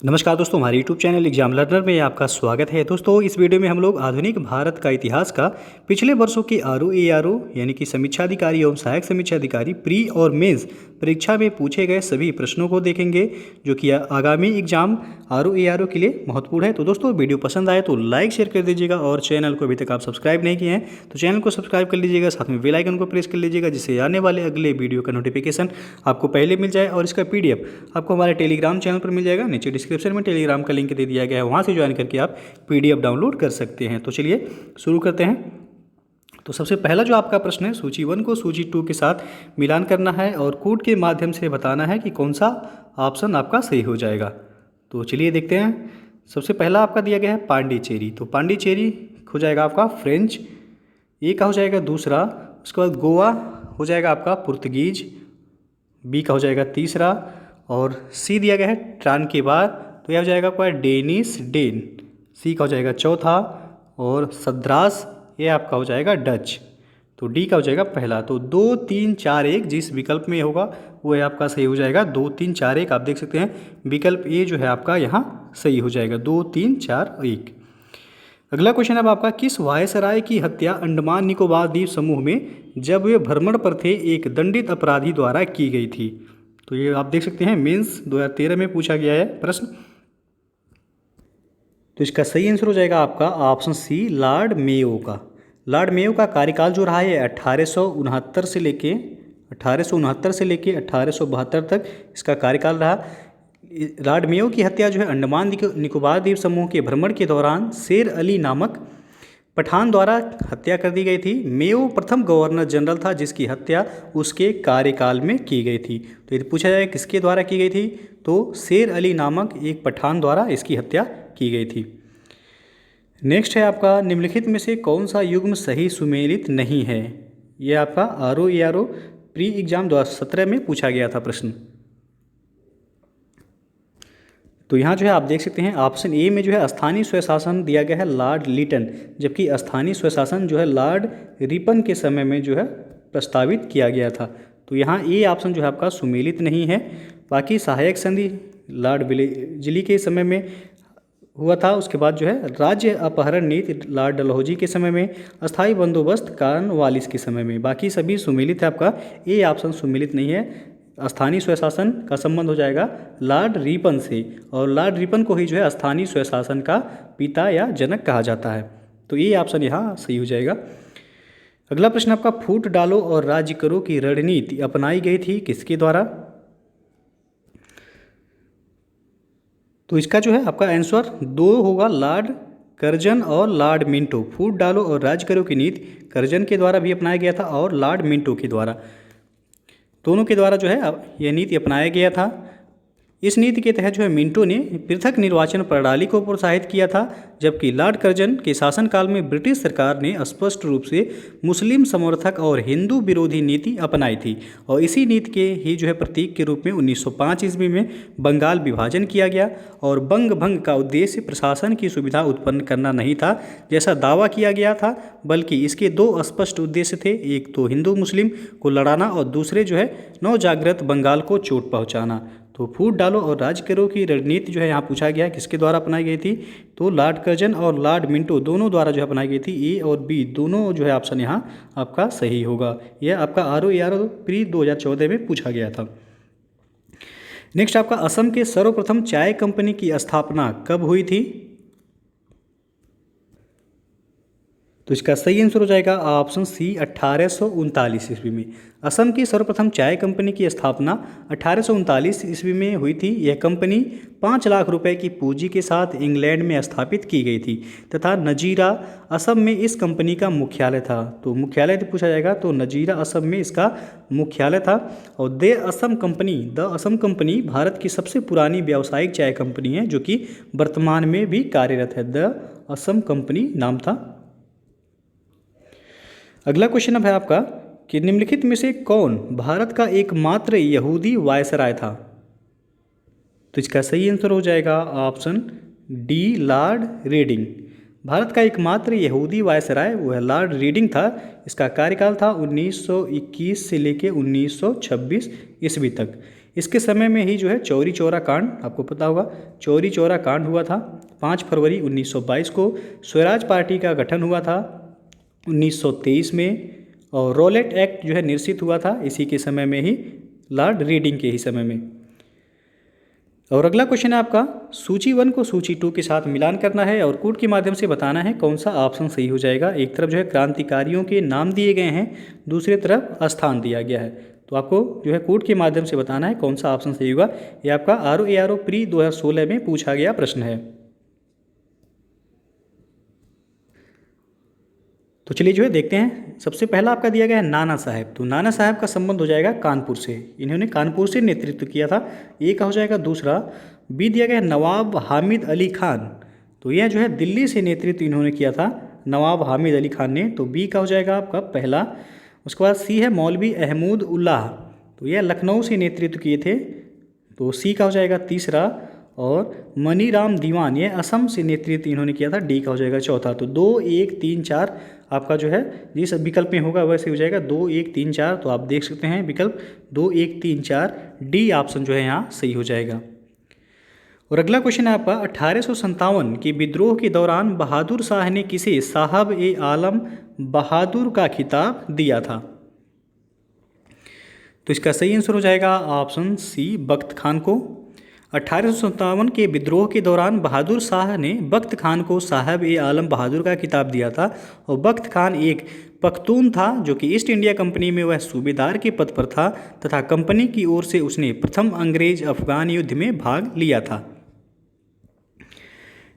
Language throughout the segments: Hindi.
नमस्कार दोस्तों, हमारे YouTube चैनल एग्जाम लर्नर में आपका स्वागत है। दोस्तों, इस वीडियो में हम लोग आधुनिक भारत का इतिहास का पिछले वर्षों की ARO यानी कि समीक्षा अधिकारी एवं सहायक समीक्षा अधिकारी प्री और मेंस परीक्षा में पूछे गए सभी प्रश्नों को देखेंगे, जो कि आगामी एग्जाम ARO के लिए महत्वपूर्ण है। तो दोस्तों, वीडियो पसंद आए तो लाइक शेयर कर दीजिएगा और चैनल को अभी तक आप सब्सक्राइब नहीं किए हैं तो चैनल को सब्सक्राइब कर लीजिएगा, साथ में बेल आइकन को प्रेस कर लीजिएगा, जिससे आने वाले अगले वीडियो का नोटिफिकेशन आपको पहले मिल जाए। और इसका PDF आपको हमारे टेलीग्राम चैनल पर मिल जाएगा। नीचे डिस्क्रिप्शन में टेलीग्राम का लिंक दे दिया गया है, वहाँ से ज्वाइन करके आप PDF डाउनलोड कर सकते हैं। तो चलिए शुरू करते हैं। तो सबसे पहला जो आपका प्रश्न है, सूची 1 को सूची 2 के साथ मिलान करना है और कोड के माध्यम से बताना है कि कौन सा ऑप्शन आपका सही हो जाएगा। तो चलिए देखते हैं। सबसे पहला आपका दिया गया है पांडिचेरी, तो पांडिचेरी हो जाएगा आपका फ्रेंच, ए का हो जाएगा दूसरा। उसके बाद गोवा हो जाएगा आपका पुर्तगीज, बी का हो जाएगा तीसरा, और सी दिया गया है ट्रांकेबार, तो यह हो जाएगा आपका डेनिश डेन, सी का हो जाएगा चौथा, और सद्रास ये आपका हो जाएगा डच, तो डी का हो जाएगा पहला। तो 2 3 4 1 जिस विकल्प में होगा वो है आपका सही हो जाएगा। 2 3 4 1 आप देख सकते हैं, विकल्प ए जो है आपका यहाँ सही हो जाएगा। 2 3 4 1। अगला क्वेश्चन अब आपका, किस वायसराय की हत्या अंडमान निकोबार द्वीप समूह में जब वे भ्रमण पर थे एक दंडित अपराधी द्वारा की गई थी? तो ये आप देख सकते हैं मेंस 2013 में पूछा गया है प्रश्न। तो इसका सही आंसर हो जाएगा आपका ऑप्शन सी, लॉर्ड मेयो का। लॉर्ड मेयो का कार्यकाल जो रहा है 1869 से लेके 1872 तक इसका कार्यकाल रहा। लॉर्ड मेयो की हत्या जो है अंडमान निकोबार द्वीप समूह के भ्रमण के दौरान शेर अली नामक पठान द्वारा हत्या कर दी गई थी। मेयो प्रथम गवर्नर जनरल था जिसकी हत्या उसके कार्यकाल में की गई थी। तो यदि पूछा जाए किसके द्वारा की गई थी, तो शेर अली नामक एक पठान द्वारा इसकी हत्या की गई थी। नेक्स्ट है आपका, निम्नलिखित में से कौन सा युग्म सही सुमेलित नहीं है? यह आपका ARO प्री एग्जाम 2017 में पूछा गया था प्रश्न। तो यहाँ जो है आप देख सकते हैं ऑप्शन ए में जो है स्थानीय स्वशासन दिया गया है लॉर्ड लिटन, जबकि स्थानीय स्वशासन जो है लॉर्ड रिपन के समय में जो है प्रस्तावित किया गया था। तो यहाँ ए ऑप्शन जो है आपका सुमेलित नहीं है। बाकी सहायक संधि लॉर्ड विलेजली के समय में हुआ था। उसके बाद जो है राज्य अपहरण नीति लॉर्ड डलहौजी के समय में, अस्थायी बंदोबस्त कॉर्नवालिस के समय में। बाकी सभी सुमेलित है, आपका ए ऑप्शन सुमेलित नहीं है। स्थानीय स्वशासन का संबंध हो जाएगा लॉर्ड रिपन से, और लॉर्ड रिपन को ही जो है स्थानीय स्वशासन का पिता या जनक कहा जाता है। तो ये ऑप्शन यहाँ सही हो जाएगा। अगला प्रश्न आपका, फूट डालो और राज्य करो की रणनीति अपनाई गई थी किसके द्वारा? तो इसका जो है आपका आंसर 2 होगा, लॉर्ड कर्जन और लॉर्ड मिंटो। फूट डालो और राज्य करो की नीति कर्जन के द्वारा भी अपनाया गया था और लॉर्ड मिंटो के द्वारा, दोनों के द्वारा जो है यह नीति अपनाया गया था। इस नीति के तहत जो है मिंटो ने पृथक निर्वाचन प्रणाली को प्रोत्साहित किया था, जबकि लॉर्ड कर्जन के शासनकाल में ब्रिटिश सरकार ने स्पष्ट रूप से मुस्लिम समर्थक और हिंदू विरोधी नीति अपनाई थी। और इसी नीति के ही जो है प्रतीक के रूप में 1905 ईस्वी में बंगाल विभाजन किया गया। और बंग भंग का उद्देश्य प्रशासन की सुविधा उत्पन्न करना नहीं था जैसा दावा किया गया था, बल्कि इसके 2 स्पष्ट उद्देश्य थे। एक तो हिंदू मुस्लिम को लड़ाना और दूसरे जो है नवजागृत बंगाल को चोट पहुँचाना। तो फूट डालो और राज करो की रणनीति जो है यहाँ पूछा गया है किसके द्वारा अपनाई गई थी, तो लॉर्ड कर्जन और लॉर्ड मिंटो दोनों द्वारा जो है अपनाई गई थी। ए और बी दोनों जो है ऑप्शन यहाँ आपका सही होगा। यह आपका ARO प्री 2014 में पूछा गया था। नेक्स्ट आपका, असम के सर्वप्रथम चाय कंपनी की स्थापना कब हुई थी? तो इसका सही आंसर हो जाएगा ऑप्शन सी, 1839 ईस्वी में। असम की सर्वप्रथम चाय कंपनी की स्थापना 1839 ईस्वी में हुई थी। यह कंपनी 5 लाख रुपए की पूंजी के साथ इंग्लैंड में स्थापित की गई थी तथा नजीरा असम में इस कंपनी का मुख्यालय था। तो मुख्यालय तो पूछा जाएगा, तो नजीरा असम में इसका मुख्यालय था। और द असम कंपनी भारत की सबसे पुरानी व्यावसायिक चाय कंपनी है, जो कि वर्तमान में भी कार्यरत है। द असम कंपनी नाम था। अगला क्वेश्चन अब है आपका कि निम्नलिखित में से कौन भारत का एकमात्र यहूदी वायसराय था? तो इसका सही आंसर हो जाएगा option D, Lord reading. Bharat का एकमात्र यहूदी वायसराय वो है लॉर्ड रीडिंग था। इसका कार्यकाल था 1921 से लेकर 1926 ईस्वी तक। इसके समय में ही जो है चौरी चौरा कांड, आपको पता होगा चौरी चौरा कांड हुआ था। 5 फरवरी 1922 को स्वराज पार्टी का गठन हुआ था 1923 में, और रॉलेट एक्ट जो है निरसित हुआ था इसी के समय में ही, लॉर्ड रीडिंग के ही समय में। और अगला क्वेश्चन है आपका, सूची 1 को सूची 2 के साथ मिलान करना है और कूट के माध्यम से बताना है कौन सा ऑप्शन सही हो जाएगा। एक तरफ जो है क्रांतिकारियों के नाम दिए गए हैं, दूसरी तरफ स्थान दिया गया है, तो आपको जो है कूट के माध्यम से बताना है कौन सा ऑप्शन सही होगा। ये आपका ROARO प्री 2016 में पूछा गया प्रश्न है। तो चलिए जो है देखते हैं। सबसे पहला आपका दिया गया है नाना साहब, तो नाना साहब का संबंध हो जाएगा कानपुर से, इन्होंने कानपुर से नेतृत्व किया था, ये का हो जाएगा दूसरा। बी दिया गया है नवाब हामिद अली खान, तो यह जो है दिल्ली से नेतृत्व इन्होंने किया था, नवाब हामिद अली खान ने, तो बी का हो जाएगा आपका पहला। उसके बाद सी है मौलवी अहमद उल्लाह, तो यह लखनऊ से नेतृत्व किए थे, तो सी का हो जाएगा तीसरा। और मनीराम दीवान, यह असम से नेतृत्व इन्होंने किया था, डी का हो जाएगा चौथा। तो 2 1 3 4 आपका जो है जिस विकल्प में होगा वैसे हो जाएगा 2 1 3 4, तो आप देख सकते हैं विकल्प 2 1 3 4 डी ऑप्शन जो है यहाँ सही हो जाएगा। और अगला क्वेश्चन है आपका, 1857 के विद्रोह के दौरान बहादुर शाह ने किसे साहब ए आलम बहादुर का खिताब दिया था। तो इसका सही आंसर हो जाएगा ऑप्शन सी बख्त खान को। 1857 के विद्रोह के दौरान बहादुर शाह ने बख्त खान को साहब ए आलम बहादुर का खिताब दिया था, और बख्त खान एक पख्तून था जो कि ईस्ट इंडिया कंपनी में वह सूबेदार के पद पर था, तथा कंपनी की ओर से उसने प्रथम अंग्रेज अफगान युद्ध में भाग लिया था।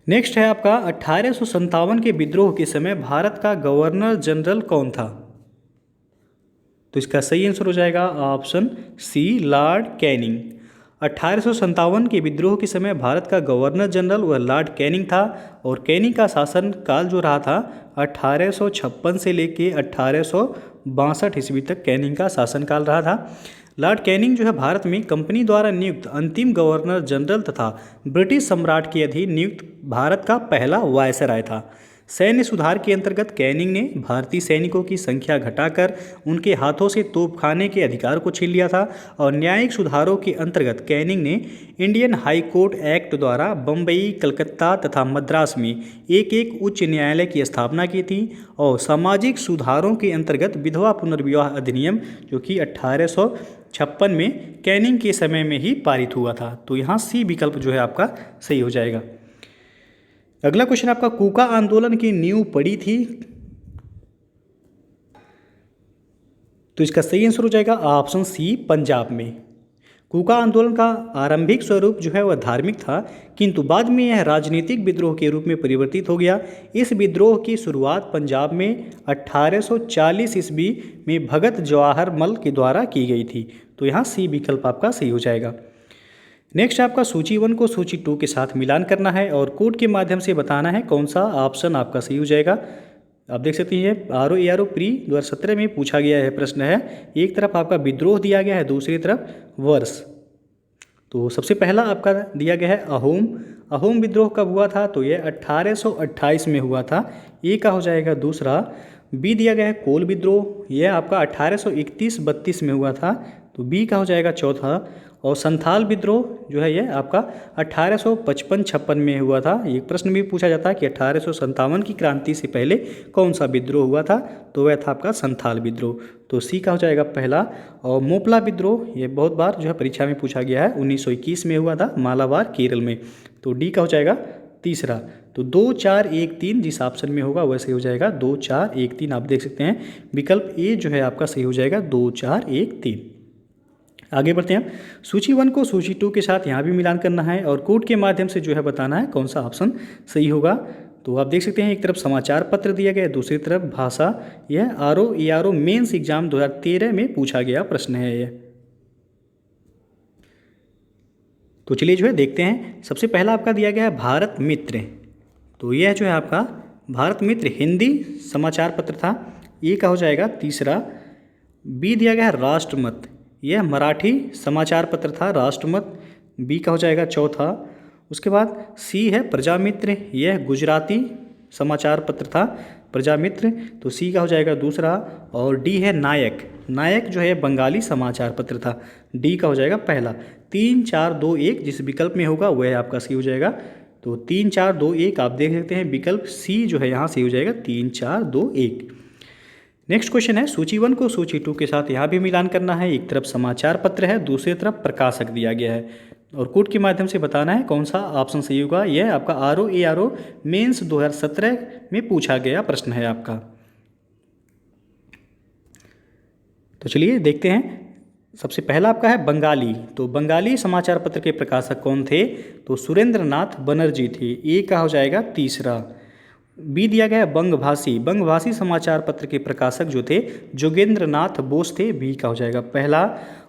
नेक्स्ट है आपका, 1857 के विद्रोह के समय भारत का गवर्नर जनरल कौन था। तो इसका सही आंसर हो जाएगा ऑप्शन सी लॉर्ड कैनिंग। 1857 के विद्रोह के समय भारत का गवर्नर जनरल वह लॉर्ड कैनिंग था, और कैनिंग का शासन काल जो रहा था 1856 से लेके 1862 ईस्वी तक कैनिंग का शासनकाल रहा था। लॉर्ड कैनिंग जो है भारत में कंपनी द्वारा नियुक्त अंतिम गवर्नर जनरल तथा ब्रिटिश सम्राट के अधीन नियुक्त भारत का पहला वायसराय था। सैन्य सुधार के अंतर्गत कैनिंग ने भारतीय सैनिकों की संख्या घटाकर उनके हाथों से तोपखाने के अधिकार को छीन लिया था, और न्यायिक सुधारों के अंतर्गत कैनिंग ने इंडियन हाई कोर्ट एक्ट द्वारा बम्बई, कलकत्ता तथा मद्रास में एक एक उच्च न्यायालय की स्थापना की थी, और सामाजिक सुधारों के अंतर्गत विधवा पुनर्विवाह अधिनियम जो कि 1856 में कैनिंग के समय में ही पारित हुआ था। तो यहाँ सी विकल्प जो है आपका सही हो जाएगा। अगला क्वेश्चन आपका, कूका आंदोलन की नींव पड़ी थी। तो इसका सही आंसर हो जाएगा ऑप्शन सी पंजाब में। कूका आंदोलन का आरंभिक स्वरूप जो है वह धार्मिक था, किंतु बाद में यह राजनीतिक विद्रोह के रूप में परिवर्तित हो गया। इस विद्रोह की शुरुआत पंजाब में 1840 ईस्वी में भगत जवाहर मल के द्वारा की गई थी। तो यहाँ सी विकल्प आपका सही हो जाएगा। नेक्स्ट आपका, सूची 1 को सूची 2 के साथ मिलान करना है और कोड के माध्यम से बताना है कौन सा ऑप्शन आपका सही हो जाएगा। आप देख सकते हैं ROARO प्री 2017 में पूछा गया है प्रश्न है। एक तरफ आपका विद्रोह दिया गया है, दूसरी तरफ वर्ष। तो सबसे पहला आपका दिया गया है अहोम विद्रोह कब हुआ था, तो ये 1828 में हुआ था, ए का हो जाएगा दूसरा। बी दिया गया है कोल विद्रोह, यह आपका 1831-32 में हुआ था, तो बी का हो जाएगा चौथा। और संथाल विद्रोह जो है ये आपका 1855-56 में हुआ था। एक प्रश्न भी पूछा जाता है कि 1857 की क्रांति से पहले कौन सा विद्रोह हुआ था, तो वह था आपका संथाल विद्रोह, तो सी का हो जाएगा पहला। और मोपला विद्रोह ये बहुत बार जो है परीक्षा में पूछा गया है, 1921 में हुआ था मालाबार केरल में, तो डी का हो जाएगा तीसरा। तो 2 4 1 3 जिस ऑप्शन में होगा वैसे हो जाएगा 2 4 1 3। आप देख सकते हैं विकल्प ए जो है आपका सही हो जाएगा 2 4 1 3। आगे बढ़ते हैं, सूची 1 को सूची 2 के साथ यहाँ भी मिलान करना है और कोड के माध्यम से जो है बताना है कौन सा ऑप्शन सही होगा। तो आप देख सकते हैं एक तरफ समाचार पत्र दिया गया है, दूसरी तरफ भाषा। यह ROARO मेंस एग्जाम 2013 में पूछा गया प्रश्न है ये। तो चलिए जो है देखते हैं। सबसे पहला आपका दिया गया है भारत मित्र, तो यह जो है आपका भारत मित्र हिंदी समाचार पत्र था, ये का हो जाएगा तीसरा। बी दिया गया है राष्ट्रमत, यह मराठी समाचार पत्र था राष्ट्रमत, बी का हो जाएगा चौथा। उसके बाद सी है प्रजामित्र, यह गुजराती समाचार पत्र था प्रजामित्र, तो सी का हो जाएगा दूसरा। और डी है नायक। नायक जो है बंगाली समाचार पत्र था, डी का हो जाएगा पहला। 3 4 2 1 जिस विकल्प में होगा वह आपका सी हो जाएगा। तो 3 4 2 1 आप देख सकते हैं, विकल्प सी जो है यहाँ से हो जाएगा 3 4 2 1। नेक्स्ट क्वेश्चन है, सूची 1 को सूची 2 के साथ यहाँ भी मिलान करना है। एक तरफ समाचार पत्र है, दूसरी तरफ प्रकाशक दिया गया है और कोड के माध्यम से बताना है कौन सा ऑप्शन सही होगा। यह आपका ROARO मेंस 2017 में पूछा गया प्रश्न है आपका। तो चलिए देखते हैं। सबसे पहला आपका है बंगाली। तो बंगाली समाचार पत्र के प्रकाशक कौन थे? तो सुरेंद्र नाथ बनर्जी थे, ए का हो जाएगा तीसरा। बी दिया गया है बंगभाषी। बंगभाषी समाचार पत्र के प्रकाशक जो थे जोगेंद्र नाथ बोस थे, बी का हो जाएगा पहला।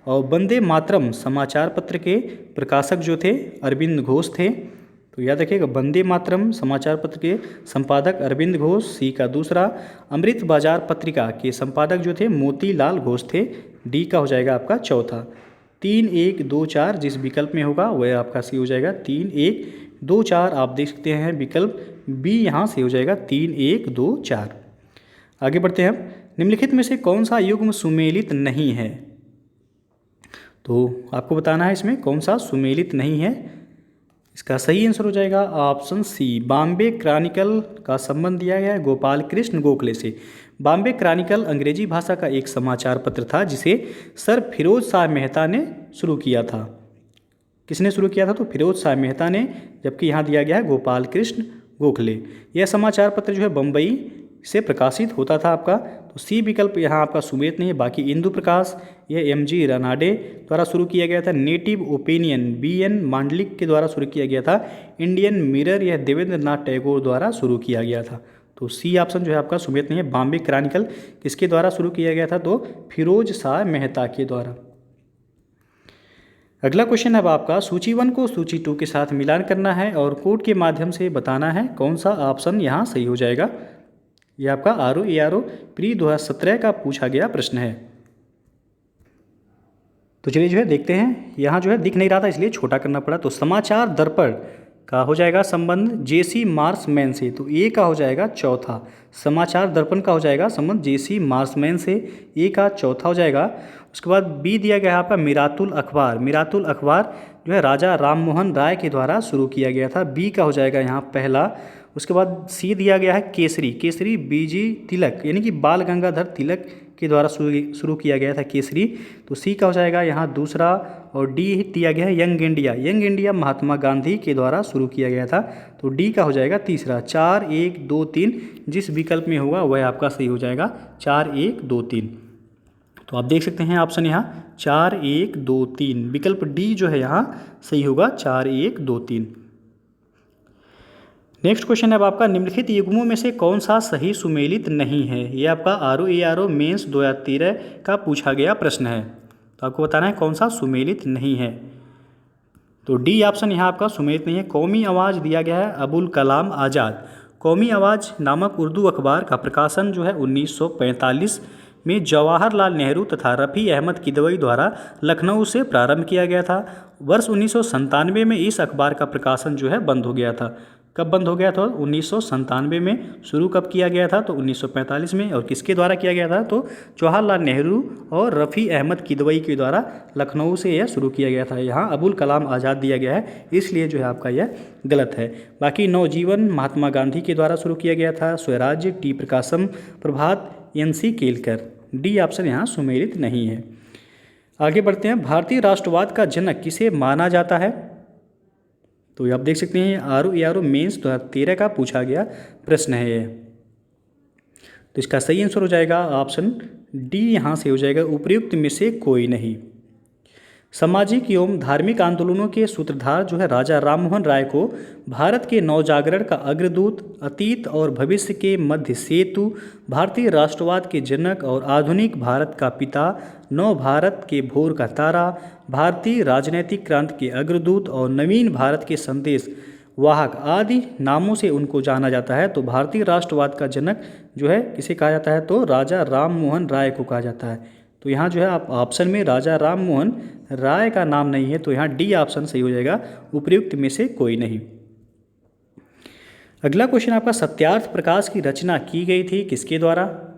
और वंदे मातरम समाचार पत्र के प्रकाशक जो थे अरविंद घोष थे, तो याद रखिएगा वंदे मातरम समाचार पत्र के संपादक अरविंद घोष, सी का दूसरा। अमृत बाजार पत्रिका के संपादक जो थे मोतीलाल घोष थे, डी का हो जाएगा आपका चौथा। 3 1 2 4 जिस विकल्प में होगा वह आपका सी हो जाएगा 3 1 2 4। आप देख सकते हैं विकल्प बी यहाँ से हो जाएगा 3 1 2 4। आगे बढ़ते हैं हम। निम्नलिखित में से कौन सा युग्म सुमेलित नहीं है? तो आपको बताना है इसमें कौन सा सुमेलित नहीं है। इसका सही आंसर हो जाएगा ऑप्शन सी, बॉम्बे क्रॉनिकल का संबंध दिया गया है गोपाल कृष्ण गोखले से। बॉम्बे क्रॉनिकल अंग्रेजी भाषा का एक समाचार पत्र था जिसे सर फिरोज शाह मेहता ने शुरू किया था। किसने शुरू किया था? तो फिरोज शाह मेहता ने, जबकि यहाँ दिया गया है गोपाल कृष्ण गोखले। यह समाचार पत्र जो है बम्बई से प्रकाशित होता था आपका। तो सी विकल्प यहाँ आपका सुमेलित नहीं है। बाकी इंदु प्रकाश, यह MG रानाडे द्वारा शुरू किया गया था। नेटिव ओपिनियन BN मांडलिक के द्वारा शुरू किया गया था। इंडियन मिरर, यह देवेंद्र नाथ टैगोर द्वारा शुरू किया गया था। तो सी ऑप्शन जो है आपका सुमेलित नहीं है। बॉम्बे क्रॉनिकल किसके द्वारा शुरू किया गया था? तो फिरोज शाह मेहता के द्वारा। अगला क्वेश्चन है अब आपका, सूची 1 को सूची 2 के साथ मिलान करना है और कोड के माध्यम से बताना है कौन सा ऑप्शन यहाँ सही हो जाएगा। यह आपका ROARO प्री 2017 का पूछा गया प्रश्न है। तो चलिए जो है देखते हैं। यहाँ जो है दिख नहीं रहा था इसलिए छोटा करना पड़ा। तो समाचार दर्पण का हो जाएगा संबंध JC मार्समैन से, तो ए का हो जाएगा चौथा। समाचार दर्पण का हो जाएगा संबंध JC मार्समैन से, ए का चौथा हो जाएगा। उसके बाद बी दिया गया है आपका मिरातुल अखबार। मिरातुल अखबार जो है राजा राममोहन राय के द्वारा शुरू किया गया था, बी का हो जाएगा यहाँ पहला। उसके बाद सी दिया गया है केसरी। केसरी BG तिलक यानी कि बाल गंगाधर तिलक के द्वारा शुरू किया गया था केसरी, तो सी का हो जाएगा यहाँ दूसरा। और डी दिया गया है young India. Young India Mahatma Gandhi के द्वारा शुरू किया गया था, तो डी का हो जाएगा तीसरा। 4 1 2 3 जिस विकल्प में होगा वह आपका सही हो जाएगा 4 1 2 3। तो आप देख सकते हैं ऑप्शन यहाँ 4 1 2 3, विकल्प डी जो है यहाँ सही होगा 4 1 2 3। नेक्स्ट क्वेश्चन है अब आपका, निम्नलिखित युग्मों में से कौन सा सही सुमेलित नहीं है। ये आपका ROARO मेंस 2013 का पूछा गया प्रश्न है। तो आपको बताना है कौन सा सुमेलित नहीं है। तो डी ऑप्शन यहाँ आपका सुमेलित नहीं है। कौमी आवाज़ दिया गया है अबुल कलाम आज़ाद। कौमी आवाज़ नामक उर्दू अखबार का प्रकाशन जो है 1945 में जवाहरलाल नेहरू तथा रफ़ी अहमद किदवई द्वारा लखनऊ से प्रारंभ किया गया था। वर्ष 1997 में इस अखबार का प्रकाशन जो है बंद हो गया था। कब बंद हो गया था? 1997 में। शुरू कब किया गया था? तो 1945 में। और किसके द्वारा किया गया था? तो जवाहरलाल नेहरू और रफ़ी अहमद किदवई के द्वारा लखनऊ से यह शुरू किया गया था। यहाँ अबुल कलाम आज़ाद दिया गया है, इसलिए जो है आपका यह गलत है। बाकी नवजीवन महात्मा गांधी के द्वारा शुरू किया गया था। स्वराज्य टी प्रकाशम, प्रभात NC केलकर। डी ऑप्शन यहाँ सुमेलित नहीं है। आगे बढ़ते हैं। भारतीय राष्ट्रवाद का जनक किसे माना जाता है? तो आप देख सकते हैं ROARO मेंस 2013 का पूछा गया प्रश्न है ये। तो इसका सही आंसर हो जाएगा ऑप्शन डी, यहाँ से हो जाएगा उपर्युक्त में से कोई नहीं। सामाजिक एवं धार्मिक आंदोलनों के सूत्रधार जो है राजा राममोहन राय को भारत के नवजागरण का अग्रदूत, अतीत और भविष्य के मध्य सेतु, भारतीय राष्ट्रवाद के जनक और आधुनिक भारत का पिता, नव भारत के भोर का तारा, भारतीय राजनीतिक क्रांति के अग्रदूत और नवीन भारत के संदेश वाहक आदि नामों से उनको जाना जाता है। तो भारतीय राष्ट्रवाद का जनक जो है किसे कहा जाता है? तो राजा राममोहन राय को कहा जाता है। तो यहाँ जो है आप ऑप्शन में राजा राममोहन राय का नाम नहीं है, तो यहाँ डी ऑप्शन सही हो जाएगा, उपर्युक्त में से कोई नहीं। अगला क्वेश्चन आपका, सत्यार्थ प्रकाश की रचना की गई थी किसके द्वारा?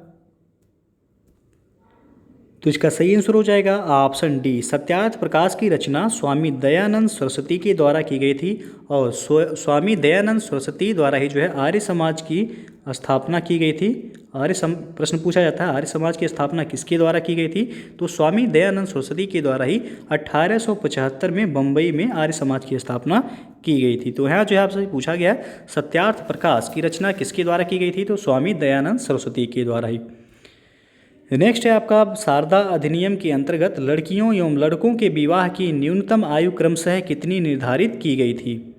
तो इसका सही आंसर हो जाएगा ऑप्शन डी, सत्यार्थ प्रकाश की रचना स्वामी दयानंद सरस्वती के द्वारा की गई थी। और स्वामी दयानंद सरस्वती द्वारा ही जो है आर्य समाज की स्थापना की गई थी। प्रश्न पूछा जाता है आर्य समाज की स्थापना किसके द्वारा की गई थी? तो स्वामी दयानंद सरस्वती के द्वारा ही 1875 में बम्बई में आर्य समाज की स्थापना की गई थी। तो यहाँ जो है आपसे पूछा गया सत्यार्थ प्रकाश की रचना किसके द्वारा की गई थी? तो स्वामी दयानंद सरस्वती के द्वारा ही। नेक्स्ट है आपका, शारदा अधिनियम के अंतर्गत लड़कियों एवं लड़कों के विवाह की न्यूनतम आयु क्रमशः कितनी निर्धारित की गई थी?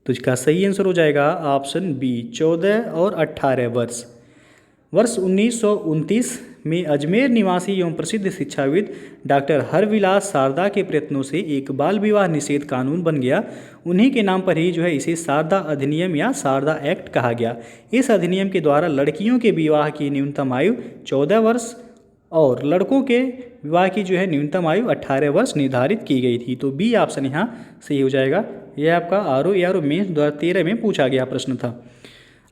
तो इसका सही आंसर हो जाएगा ऑप्शन बी, 14 और 18 वर्ष। वर्ष 1929 में अजमेर निवासी एवं प्रसिद्ध शिक्षाविद डॉक्टर हरविलास शारदा के प्रयत्नों से एक बाल विवाह निषेध कानून बन गया। उन्हीं के नाम पर ही जो है इसे शारदा अधिनियम या शारदा एक्ट कहा गया। इस अधिनियम के द्वारा लड़कियों के विवाह की न्यूनतम आयु 14 वर्ष और लड़कों के विवाह की जो है न्यूनतम आयु 18 वर्ष निर्धारित की गई थी। तो बी ऑप्शन यहाँ सही हो जाएगा। यह आपका आरओ मेंस 2013 में पूछा गया प्रश्न था।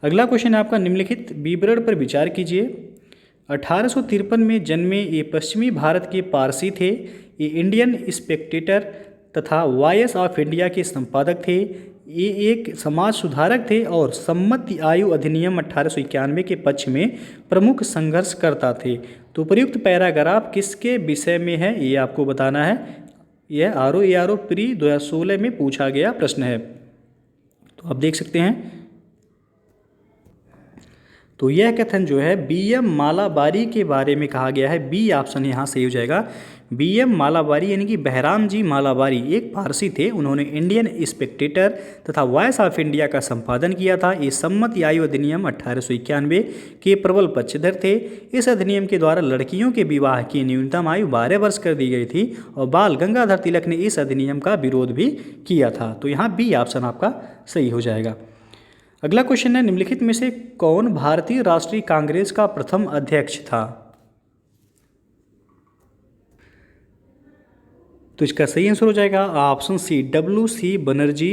अगला क्वेश्चन है आपका, निम्नलिखित विवरण पर विचार कीजिए। 1853 में जन्मे ये पश्चिमी भारत के पारसी थे। ये इंडियन स्पेक्टेटर तथा वॉइस ऑफ इंडिया के संपादक थे। ये एक समाज सुधारक थे और सम्मति आयु अधिनियम 1891 के पक्ष में प्रमुख संघर्ष करता थे। तो प्रयुक्त पैराग्राफ किसके विषय में है ये आपको बताना है। यह आरओ प्री 2016 में पूछा गया प्रश्न है। तो आप देख सकते हैं। तो यह कथन जो है बीएम मालाबारी के बारे में कहा गया है। बी ऑप्शन यहाँ सही हो जाएगा। बीएम मालाबारी यानी कि बहराम जी मालाबारी एक फारसी थे। उन्होंने इंडियन स्पेक्टेटर तथा वॉइस ऑफ इंडिया का संपादन किया था। ये सम्मति आयु अधिनियम 1891 के प्रबल पक्षधर थे। इस अधिनियम के द्वारा लड़कियों के विवाह की न्यूनतम आयु 12 वर्ष कर दी गई थी और बाल गंगाधर तिलक ने इस अधिनियम का विरोध भी किया था। तो यहाँ बी ऑप्शन आपका सही हो जाएगा। अगला क्वेश्चन है, निम्नलिखित में से कौन भारतीय राष्ट्रीय कांग्रेस का प्रथम अध्यक्ष था? तो इसका सही आंसर हो जाएगा ऑप्शन सी, WC बनर्जी।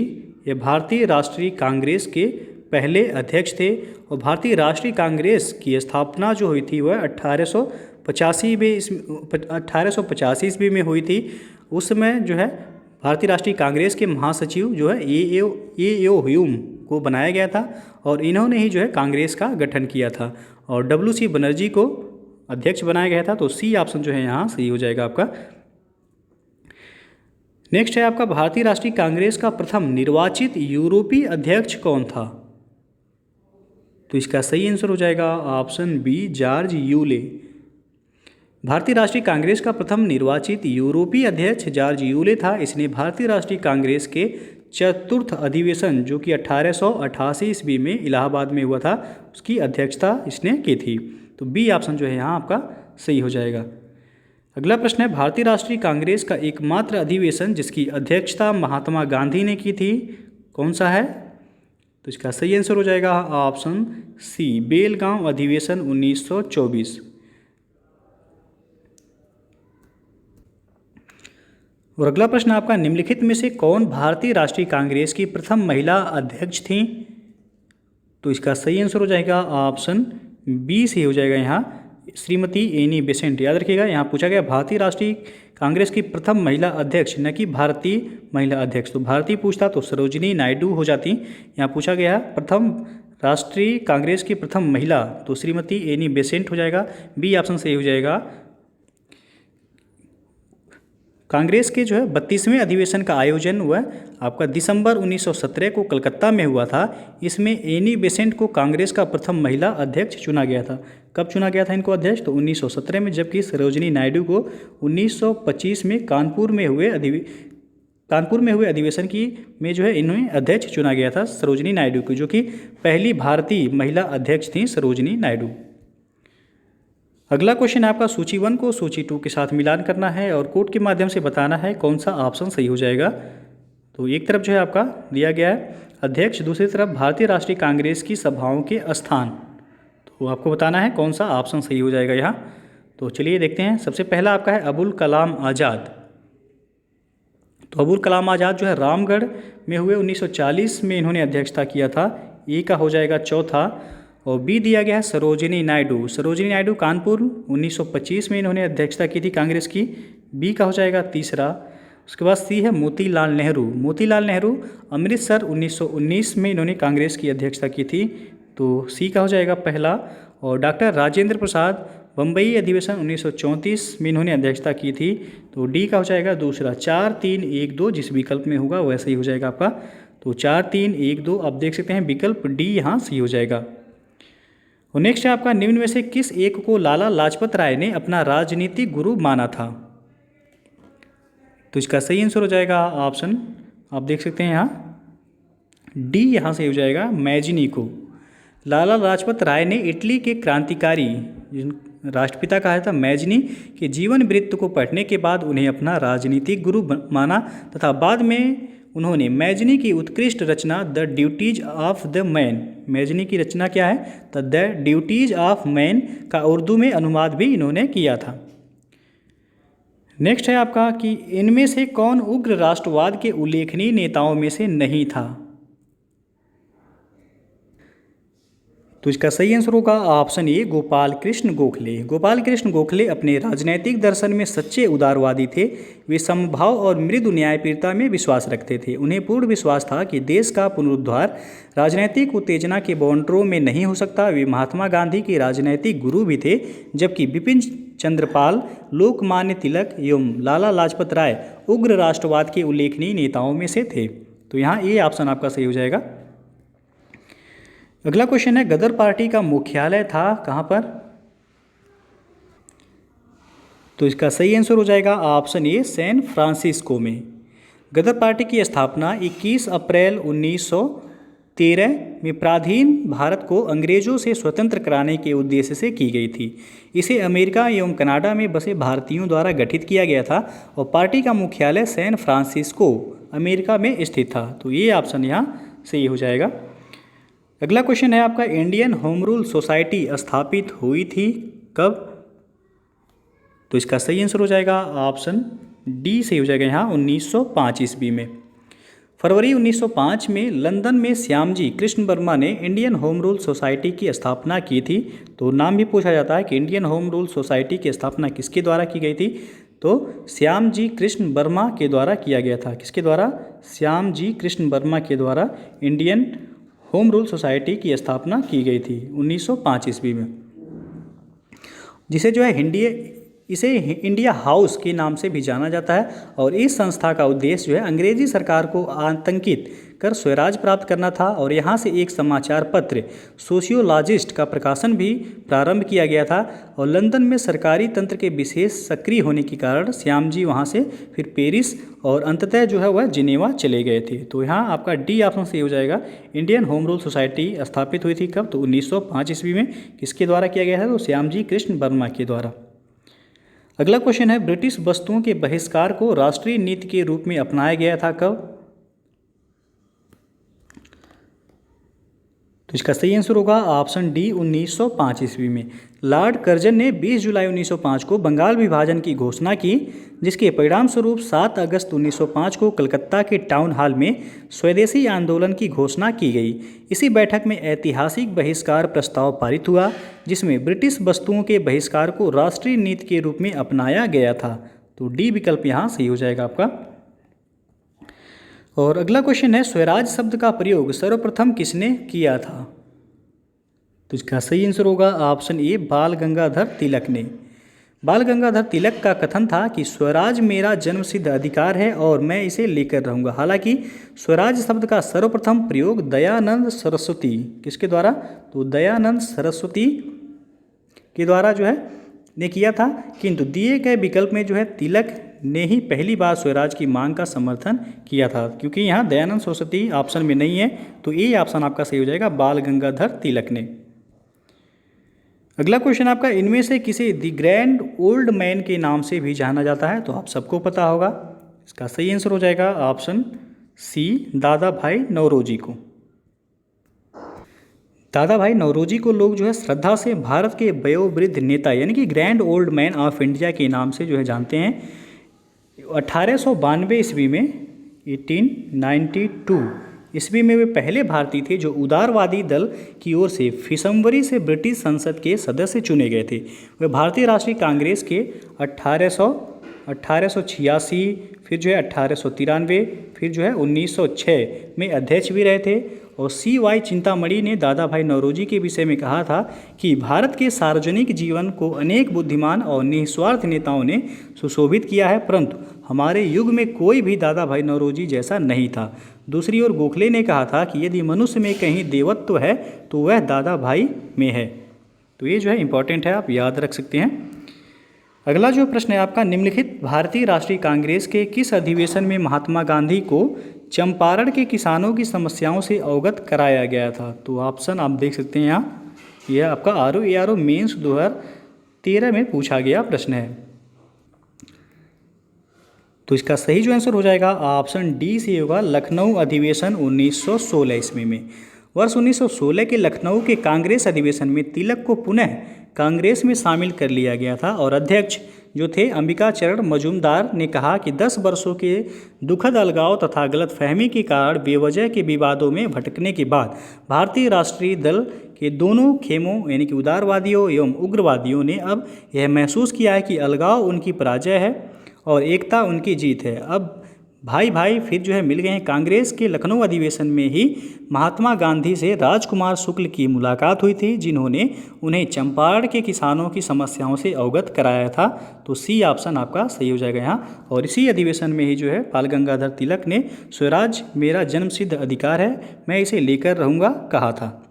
ये भारतीय राष्ट्रीय कांग्रेस के पहले अध्यक्ष थे और भारतीय राष्ट्रीय कांग्रेस की स्थापना जो हुई थी वह 1885 ईस्वी में हुई थी। उस समय जो है भारतीय राष्ट्रीय कांग्रेस के महासचिव जो है ए ह्यूम को बनाया गया था और इन्होंने ही जो है कांग्रेस का गठन किया था और WC बनर्जी को अध्यक्ष बनाया गया था। तो सी ऑप्शन जो है यहाँ सही हो जाएगा आपका। नेक्स्ट है आपका, भारतीय राष्ट्रीय कांग्रेस का प्रथम निर्वाचित यूरोपीय अध्यक्ष कौन था? तो इसका सही आंसर हो जाएगा ऑप्शन बी, जॉर्ज यूले। भारतीय राष्ट्रीय कांग्रेस का प्रथम निर्वाचित यूरोपीय अध्यक्ष जॉर्ज यूले था। इसने भारतीय राष्ट्रीय कांग्रेस के चतुर्थ अधिवेशन जो कि 1888 ईस्वी में इलाहाबाद में हुआ था उसकी अध्यक्षता इसने की थी। तो बी ऑप्शन जो है यहाँ आपका सही हो जाएगा। अगला प्रश्न है, भारतीय राष्ट्रीय कांग्रेस का एकमात्र अधिवेशन जिसकी अध्यक्षता महात्मा गांधी ने की थी कौन सा है? तो इसका सही आंसर हो जाएगा ऑप्शन सी, बेलगांव अधिवेशन 1924। और अगला प्रश्न आपका, निम्नलिखित में से कौन भारतीय राष्ट्रीय कांग्रेस की प्रथम महिला अध्यक्ष थी? तो इसका सही आंसर हो जाएगा ऑप्शन बी से हो जाएगा यहाँ श्रीमती एनी बेसेंट। याद रखिएगा यहाँ पूछा गया भारतीय राष्ट्रीय कांग्रेस की प्रथम महिला अध्यक्ष न कि भारतीय महिला अध्यक्ष। तो भारतीय पूछता तो सरोजिनी नायडू हो जाती। यहाँ पूछा गया प्रथम राष्ट्रीय कांग्रेस की प्रथम महिला तो श्रीमती एनी बेसेंट हो जाएगा। बी ऑप्शन सही हो जाएगा। कांग्रेस के जो है 32वें अधिवेशन का आयोजन हुआ आपका दिसंबर 1917 को कलकत्ता में हुआ था। इसमें एनी बेसेंट को कांग्रेस का प्रथम महिला अध्यक्ष चुना गया था। कब चुना गया था इनको अध्यक्ष? तो 1917 में, जबकि सरोजिनी नायडू को 1925 में कानपुर में हुए अधिवेशन में जो है इन्हें अध्यक्ष चुना गया था सरोजिनी नायडू को, जो कि पहली भारतीय महिला अध्यक्ष थी सरोजिनी नायडू। अगला क्वेश्चन आपका, सूची 1 को सूची 2 के साथ मिलान करना है और कोड के माध्यम से बताना है कौन सा ऑप्शन सही हो जाएगा। तो एक तरफ जो है आपका दिया गया है अध्यक्ष, दूसरी तरफ भारतीय राष्ट्रीय कांग्रेस की सभाओं के स्थान। तो आपको बताना है कौन सा ऑप्शन सही हो जाएगा यहाँ। तो चलिए देखते हैं। सबसे पहला आपका है अबुल कलाम आज़ाद। तो अबुल कलाम आज़ाद जो है रामगढ़ में हुए 1940 में इन्होंने अध्यक्षता किया था, ए का हो जाएगा चौथा। और बी दिया गया है सरोजिनी नायडू। सरोजिनी नायडू कानपुर 1925 में इन्होंने अध्यक्षता की थी कांग्रेस की, बी का हो जाएगा तीसरा। उसके बाद सी है मोतीलाल नेहरू। मोतीलाल नेहरू अमृतसर 1919 में इन्होंने कांग्रेस की अध्यक्षता की थी, तो सी का हो जाएगा पहला। और डॉक्टर राजेंद्र प्रसाद बम्बई अधिवेशन 1934 में इन्होंने अध्यक्षता की थी, तो डी का हो जाएगा दूसरा। 4 3 1 2 जिस विकल्प में होगा वैसे ही हो जाएगा आपका, तो 4 3 1 2 आप देख सकते हैं विकल्प डी यहाँ सही हो जाएगा। और नेक्स्ट है आपका, निम्न में से किस एक को लाला लाजपत राय ने अपना राजनीतिक गुरु माना था? तो इसका सही आंसर हो जाएगा ऑप्शन, आप देख सकते हैं यहाँ डी यहाँ से हो जाएगा, मैजिनी को। लाला लाजपत राय ने इटली के क्रांतिकारी राष्ट्रपिता कहा था मैजिनी के जीवन वृत्त को पढ़ने के बाद उन्हें अपना राजनीतिक गुरु माना तथा बाद में उन्होंने मैजिनी की उत्कृष्ट रचना the duties of the man, Mazzini की रचना क्या है द ड्यूटीज ऑफ मैन का उर्दू में अनुवाद भी इन्होंने किया था। नेक्स्ट है आपका कि इनमें से कौन उग्र राष्ट्रवाद के उल्लेखनीय नेताओं में से नहीं था? तो इसका सही आंसर होगा ऑप्शन ए गोपाल कृष्ण गोखले। गोपाल कृष्ण गोखले अपने राजनैतिक दर्शन में सच्चे उदारवादी थे। वे समभाव और मृदु न्यायप्रियता में विश्वास रखते थे। उन्हें पूर्ण विश्वास था कि देश का पुनरुद्धार राजनैतिक उत्तेजना के बाउंड्रों में नहीं हो सकता। वे महात्मा गांधी के राजनैतिक गुरु भी थे, जबकि बिपिन चंद्रपाल, लोकमान्य तिलक एवं लाला लाजपत राय उग्र राष्ट्रवाद के उल्लेखनीय नेताओं में से थे। तो यहाँ ये ऑप्शन आपका सही हो जाएगा। अगला क्वेश्चन है, गदर पार्टी का मुख्यालय था कहाँ पर? तो इसका सही आंसर हो जाएगा ऑप्शन ए सैन फ्रांसिस्को में। गदर पार्टी की स्थापना 21 अप्रैल 1913 में प्राधीन भारत को अंग्रेजों से स्वतंत्र कराने के उद्देश्य से की गई थी। इसे अमेरिका एवं कनाडा में बसे भारतीयों द्वारा गठित किया गया था और पार्टी का मुख्यालय सैन फ्रांसिस्को अमेरिका में स्थित था। तो ये ऑप्शन यहाँ सही हो जाएगा। अगला क्वेश्चन है आपका, इंडियन होम रूल सोसाइटी स्थापित हुई थी कब? तो इसका सही आंसर हो जाएगा ऑप्शन डी सही हो जाएगा यहाँ 1905 ईस्वी में। फरवरी 1905 में लंदन में श्यामजी कृष्ण वर्मा ने इंडियन होम रूल सोसाइटी की स्थापना की थी। तो नाम भी पूछा जाता है कि इंडियन होम रूल सोसाइटी की स्थापना किसके द्वारा की गई थी? तो श्यामजी कृष्ण वर्मा के द्वारा किया गया था। किसके द्वारा? श्यामजी कृष्ण वर्मा के द्वारा इंडियन होम रूल सोसाइटी की स्थापना की गई थी 1905 ईस्वी में, जिसे जो है इसे इंडिया हाउस के नाम से भी जाना जाता है। और इस संस्था का उद्देश्य जो है अंग्रेजी सरकार को आतंकित कर स्वराज प्राप्त करना था। और यहाँ से एक समाचार पत्र सोशियोलॉजिस्ट का प्रकाशन भी प्रारंभ किया गया था। और लंदन में सरकारी तंत्र के विशेष सक्रिय होने के कारण श्यामजी वहाँ से फिर पेरिस और अंततः जो है वह जिनेवा चले गए थे। तो यहाँ आपका डी ऑप्शन सही हो जाएगा। इंडियन होम रूल सोसाइटी स्थापित हुई थी कब? तो 1905 ईस्वी में। किसके द्वारा किया गया था? तो श्यामजी कृष्ण वर्मा के द्वारा। अगला क्वेश्चन है, ब्रिटिश वस्तुओं के बहिष्कार को राष्ट्रीय नीति के रूप में अपनाया गया था कब? तो इसका सही आंसर होगा ऑप्शन डी 1905 ईस्वी में। लॉर्ड कर्जन ने 20 जुलाई 1905 को बंगाल विभाजन की घोषणा की, जिसके परिणाम स्वरूप 7 अगस्त 1905 को कलकत्ता के टाउन हॉल में स्वदेशी आंदोलन की घोषणा की गई। इसी बैठक में ऐतिहासिक बहिष्कार प्रस्ताव पारित हुआ, जिसमें ब्रिटिश वस्तुओं के बहिष्कार को राष्ट्रीय नीति के रूप में अपनाया गया था। तो डी विकल्प यहाँ सही हो जाएगा आपका। और अगला क्वेश्चन है, स्वराज शब्द का प्रयोग सर्वप्रथम किसने किया था? तो इसका सही आंसर होगा ऑप्शन ए बाल गंगाधर तिलक ने। बाल गंगाधर तिलक का कथन था कि स्वराज मेरा जन्मसिद्ध अधिकार है और मैं इसे लेकर रहूँगा। हालांकि स्वराज शब्द का सर्वप्रथम प्रयोग दयानंद सरस्वती किसके द्वारा? तो दयानंद सरस्वती के द्वारा जो है ने किया था, किंतु दिए गए विकल्प में जो है तिलक ने ही पहली बार स्वराज की मांग का समर्थन किया था। क्योंकि यहाँ दयानंद सरस्वती ऑप्शन में नहीं है, तो ये ऑप्शन आपका सही हो जाएगा, बाल गंगाधर तिलक ने। अगला क्वेश्चन आपका, इनमें से किसे द ग्रैंड ओल्ड मैन के नाम से भी जाना जाता है? तो आप सबको पता होगा। इसका सही आंसर हो जाएगा ऑप्शन सी दादा भाई नौरोजी को। दादा भाई नौरोजी को लोग जो है श्रद्धा से भारत के वयोवृद्ध नेता यानी कि grand old man of India के नाम से जो है जानते हैं। 1892 ईस्वी में 1892 ईस्वी में वे पहले भारतीय थे जो उदारवादी दल की ओर से फरवरी से ब्रिटिश संसद के सदस्य चुने गए थे। वे भारतीय राष्ट्रीय कांग्रेस के 1886, फिर जो है 1893, फिर जो है 1906 में अध्यक्ष भी रहे थे। और CY चिंतामणि ने दादा भाई नौरोजी के विषय में कहा था कि भारत के सार्वजनिक जीवन को अनेक बुद्धिमान और निस्वार्थ नेताओं ने सुशोभित किया है, परंतु हमारे युग में कोई भी दादा भाई नौरोजी जैसा नहीं था। दूसरी ओर गोखले ने कहा था कि यदि मनुष्य में कहीं देवत्व है तो वह दादा भाई में है। तो ये जो है इम्पॉर्टेंट है, आप याद रख सकते हैं। अगला जो प्रश्न है आपका, निम्नलिखित भारतीय राष्ट्रीय कांग्रेस के किस अधिवेशन में महात्मा गांधी को चंपारण के किसानों की समस्याओं से अवगत कराया गया था? तो ऑप्शन आप देख सकते हैं यहाँ, यह आपका RO मेंस 2013 में पूछा गया प्रश्न है। तो इसका सही जो आंसर हो जाएगा ऑप्शन डी से होगा, लखनऊ अधिवेशन 1916 ईस्वी में। वर्ष 1916 के लखनऊ के कांग्रेस अधिवेशन में तिलक को पुनः कांग्रेस में शामिल कर लिया गया था और अध्यक्ष जो थे अंबिका चरण मजूमदार ने कहा कि 10 वर्षों के दुखद अलगाव तथा गलतफहमी के कारण बेवजह के विवादों में भटकने के बाद भारतीय राष्ट्रीय दल के दोनों खेमों यानी कि उदारवादियों एवं उग्रवादियों ने अब यह महसूस किया है कि अलगाव उनकी पराजय है और एकता उनकी जीत है। अब भाई भाई फिर जो है मिल गए हैं। कांग्रेस के लखनऊ अधिवेशन में ही महात्मा गांधी से राजकुमार शुक्ल की मुलाकात हुई थी, जिन्होंने उन्हें चंपारण के किसानों की समस्याओं से अवगत कराया था। तो सी ऑप्शन आपका सही हो जाएगा यहाँ। और इसी अधिवेशन में ही जो है बाल गंगाधर तिलक ने स्वराज मेरा जन्मसिद्ध अधिकार है, मैं इसे लेकर रहूँगा कहा था।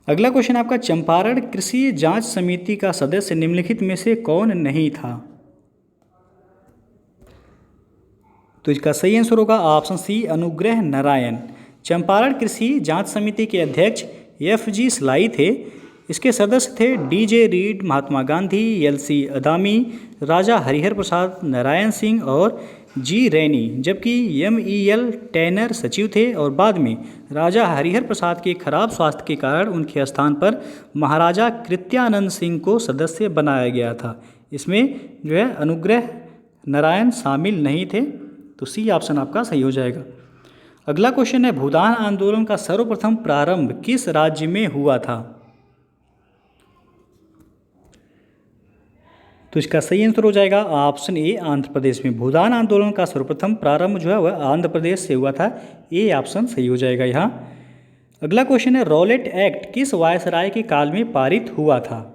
अगला क्वेश्चन आपका, चंपारण कृषि जांच समिति का सदस्य निम्नलिखित में से कौन नहीं था? तो इसका सही आंसर होगा ऑप्शन सी, अनुग्रह नारायण। चंपारण कृषि जांच समिति के अध्यक्ष FG सलाई थे। इसके सदस्य थे DJ read, Mahatma Gandhi, LC अदामी, राजा हरिहर प्रसाद, नारायण सिंह और G रैनी, जबकि MEL टैनर सचिव थे। और बाद में राजा हरिहर प्रसाद के खराब स्वास्थ्य के कारण उनके स्थान पर महाराजा कृत्यानंद सिंह को सदस्य बनाया गया था। इसमें जो है अनुग्रह नारायण शामिल नहीं थे। तो सी ऑप्शन आपका सही हो जाएगा। अगला क्वेश्चन है, भूदान आंदोलन का सर्वप्रथम प्रारंभ किस राज्य में हुआ था? तो इसका सही आंसर हो जाएगा ऑप्शन ए, आंध्र प्रदेश में। भूदान आंदोलन का सर्वप्रथम प्रारंभ जो है वह आंध्र प्रदेश से हुआ था। ए ऑप्शन सही हो जाएगा यहाँ। अगला क्वेश्चन है, रॉलेट एक्ट किस वायसराय के काल में पारित हुआ था?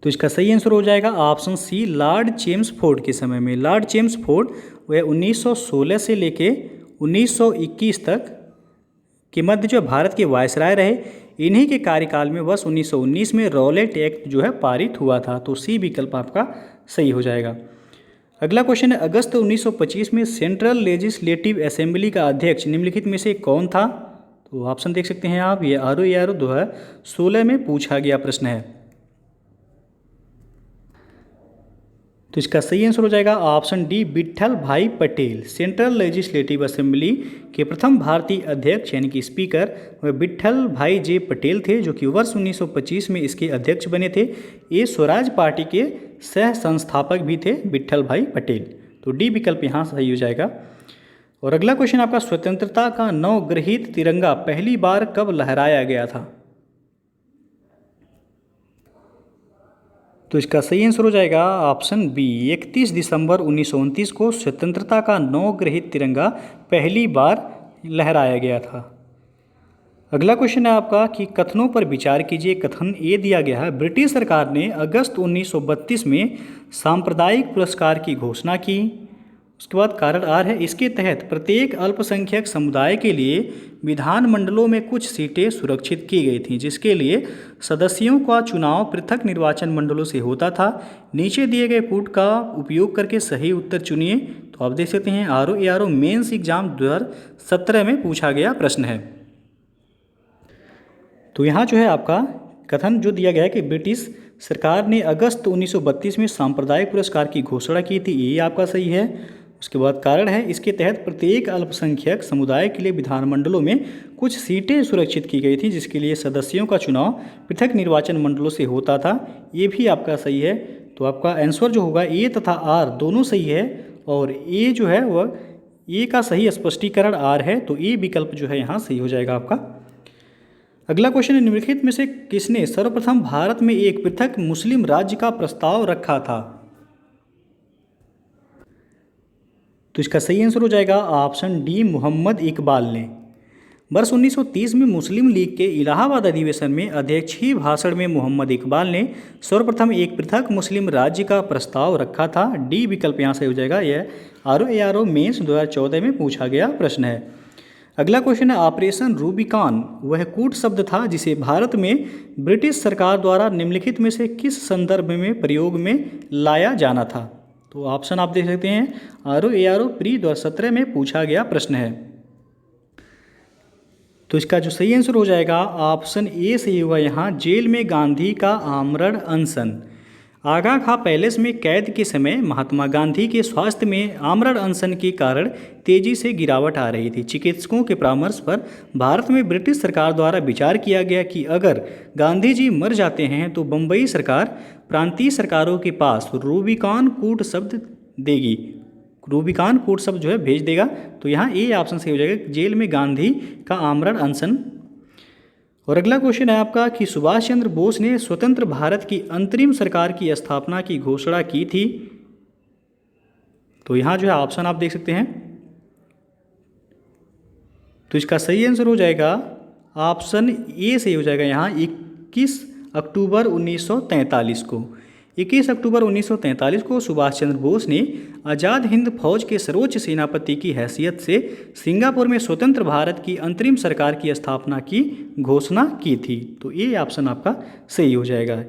तो इसका सही आंसर हो जाएगा ऑप्शन सी, लॉर्ड चेम्सफोर्ड के समय में। लॉर्ड चेम्सफोर्ड वह 1916 से लेके 1921 तक के मध्य जो भारत के वायसराय रहे। इन्हीं के कार्यकाल में वर्ष 1919 में रॉलेट एक्ट जो है पारित हुआ था। तो सी विकल्प आपका सही हो जाएगा। अगला क्वेश्चन है, अगस्त 1925 में सेंट्रल लेजिस्लेटिव असेंबली का अध्यक्ष निम्नलिखित में से कौन था? तो ऑप्शन देख सकते हैं आप, ये RO 2016 में पूछा गया प्रश्न है। तो इसका सही आंसर हो जाएगा ऑप्शन डी, विट्ठल भाई पटेल। सेंट्रल लेजिस्लेटिव असेंबली के प्रथम भारतीय अध्यक्ष यानी कि स्पीकर वह विट्ठल भाई जे पटेल थे, जो कि वर्ष 1925 में इसके अध्यक्ष बने थे। ये स्वराज पार्टी के सह संस्थापक भी थे विट्ठल भाई पटेल। तो डी विकल्प यहाँ सही हो जाएगा। और अगला क्वेश्चन आपका, स्वतंत्रता का नवग्रहित तिरंगा पहली बार कब लहराया गया था? तो इसका सही आंसर हो जाएगा ऑप्शन बी, 31 दिसंबर 1929 को स्वतंत्रता का नवग्रहित तिरंगा पहली बार लहराया गया था। अगला क्वेश्चन है आपका कि कथनों पर विचार कीजिए। कथन ए दिया गया है, ब्रिटिश सरकार ने अगस्त 1932 में सांप्रदायिक पुरस्कार की घोषणा की। उसके बाद कारण आर है, इसके तहत प्रत्येक अल्पसंख्यक समुदाय के लिए विधानमंडलों में कुछ सीटें सुरक्षित की गई थीं, जिसके लिए सदस्यों का चुनाव पृथक निर्वाचन मंडलों से होता था। नीचे दिए गए पुट का उपयोग करके सही उत्तर चुनिए। तो आप देख सकते हैं RO मेंस एग्जाम 2017 में पूछा गया प्रश्न है। तो यहाँ जो है आपका कथन जो दिया गया है कि ब्रिटिश सरकार ने अगस्त 1932 में सांप्रदायिक पुरस्कार की घोषणा की थी, ये आपका सही है। उसके बाद कारण है, इसके तहत प्रत्येक अल्पसंख्यक समुदाय के लिए विधानमंडलों में कुछ सीटें सुरक्षित की गई थी, जिसके लिए सदस्यों का चुनाव पृथक निर्वाचन मंडलों से होता था। ये भी आपका सही है। तो आपका आंसर जो होगा ए तथा आर दोनों सही है, और ए जो है वह ए का सही स्पष्टीकरण आर है, तो ए विकल्प जो है यहाँ सही हो जाएगा आपका। अगला क्वेश्चन है, निम्नलिखित में से किसने सर्वप्रथम भारत में एक पृथक मुस्लिम राज्य का प्रस्ताव रखा था? तो इसका सही आंसर हो जाएगा ऑप्शन डी, मोहम्मद इकबाल ने। वर्ष 1930 में मुस्लिम लीग के इलाहाबाद अधिवेशन में अध्यक्षीय भाषण में मोहम्मद इकबाल ने सर्वप्रथम एक पृथक मुस्लिम राज्य का प्रस्ताव रखा था। डी विकल्प यहाँ से हो जाएगा। यह ROARO मेंस 2014 में पूछा गया प्रश्न है। अगला क्वेश्चन है, ऑपरेशन रूबिकॉन वह कूट शब्द था जिसे भारत में ब्रिटिश सरकार द्वारा निम्नलिखित में से किस संदर्भ में प्रयोग में लाया जाना था? तो ऑप्शन आप देख सकते हैं, ROARO प्री 2017 में पूछा गया प्रश्न है। तो इसका जो सही आंसर हो जाएगा ऑप्शन ए सही होगा यहाँ, जेल में गांधी का आमरण अनशन। आगा खां पैलेस में कैद के समय महात्मा गांधी के स्वास्थ्य में आमरण अनशन के कारण तेजी से गिरावट आ रही थी। चिकित्सकों के परामर्श पर भारत में ब्रिटिश सरकार द्वारा विचार किया गया कि अगर गांधी जी मर जाते हैं तो बम्बई सरकार प्रांतीय सरकारों के पास रूबिकॉन कूट शब्द देगी, रूबिकॉन कूट शब्द जो है भेज देगा। तो यहाँ ए ऑप्शन सही हो जाएगा, जेल में गांधी का आमरण अनशन। और अगला क्वेश्चन है आपका कि सुभाष चंद्र बोस ने स्वतंत्र भारत की अंतरिम सरकार की स्थापना की घोषणा की थी। तो यहाँ जो है ऑप्शन आप देख सकते हैं। तो इसका सही आंसर हो जाएगा ऑप्शन ए सही हो जाएगा यहाँ, 21 अक्टूबर 1943 को। 21 अक्टूबर 1943 को सुभाष चंद्र बोस ने आज़ाद हिंद फौज के सर्वोच्च सेनापति की हैसियत से सिंगापुर में स्वतंत्र भारत की अंतरिम सरकार की स्थापना की घोषणा की थी। तो ये ऑप्शन आपका सही हो जाएगा।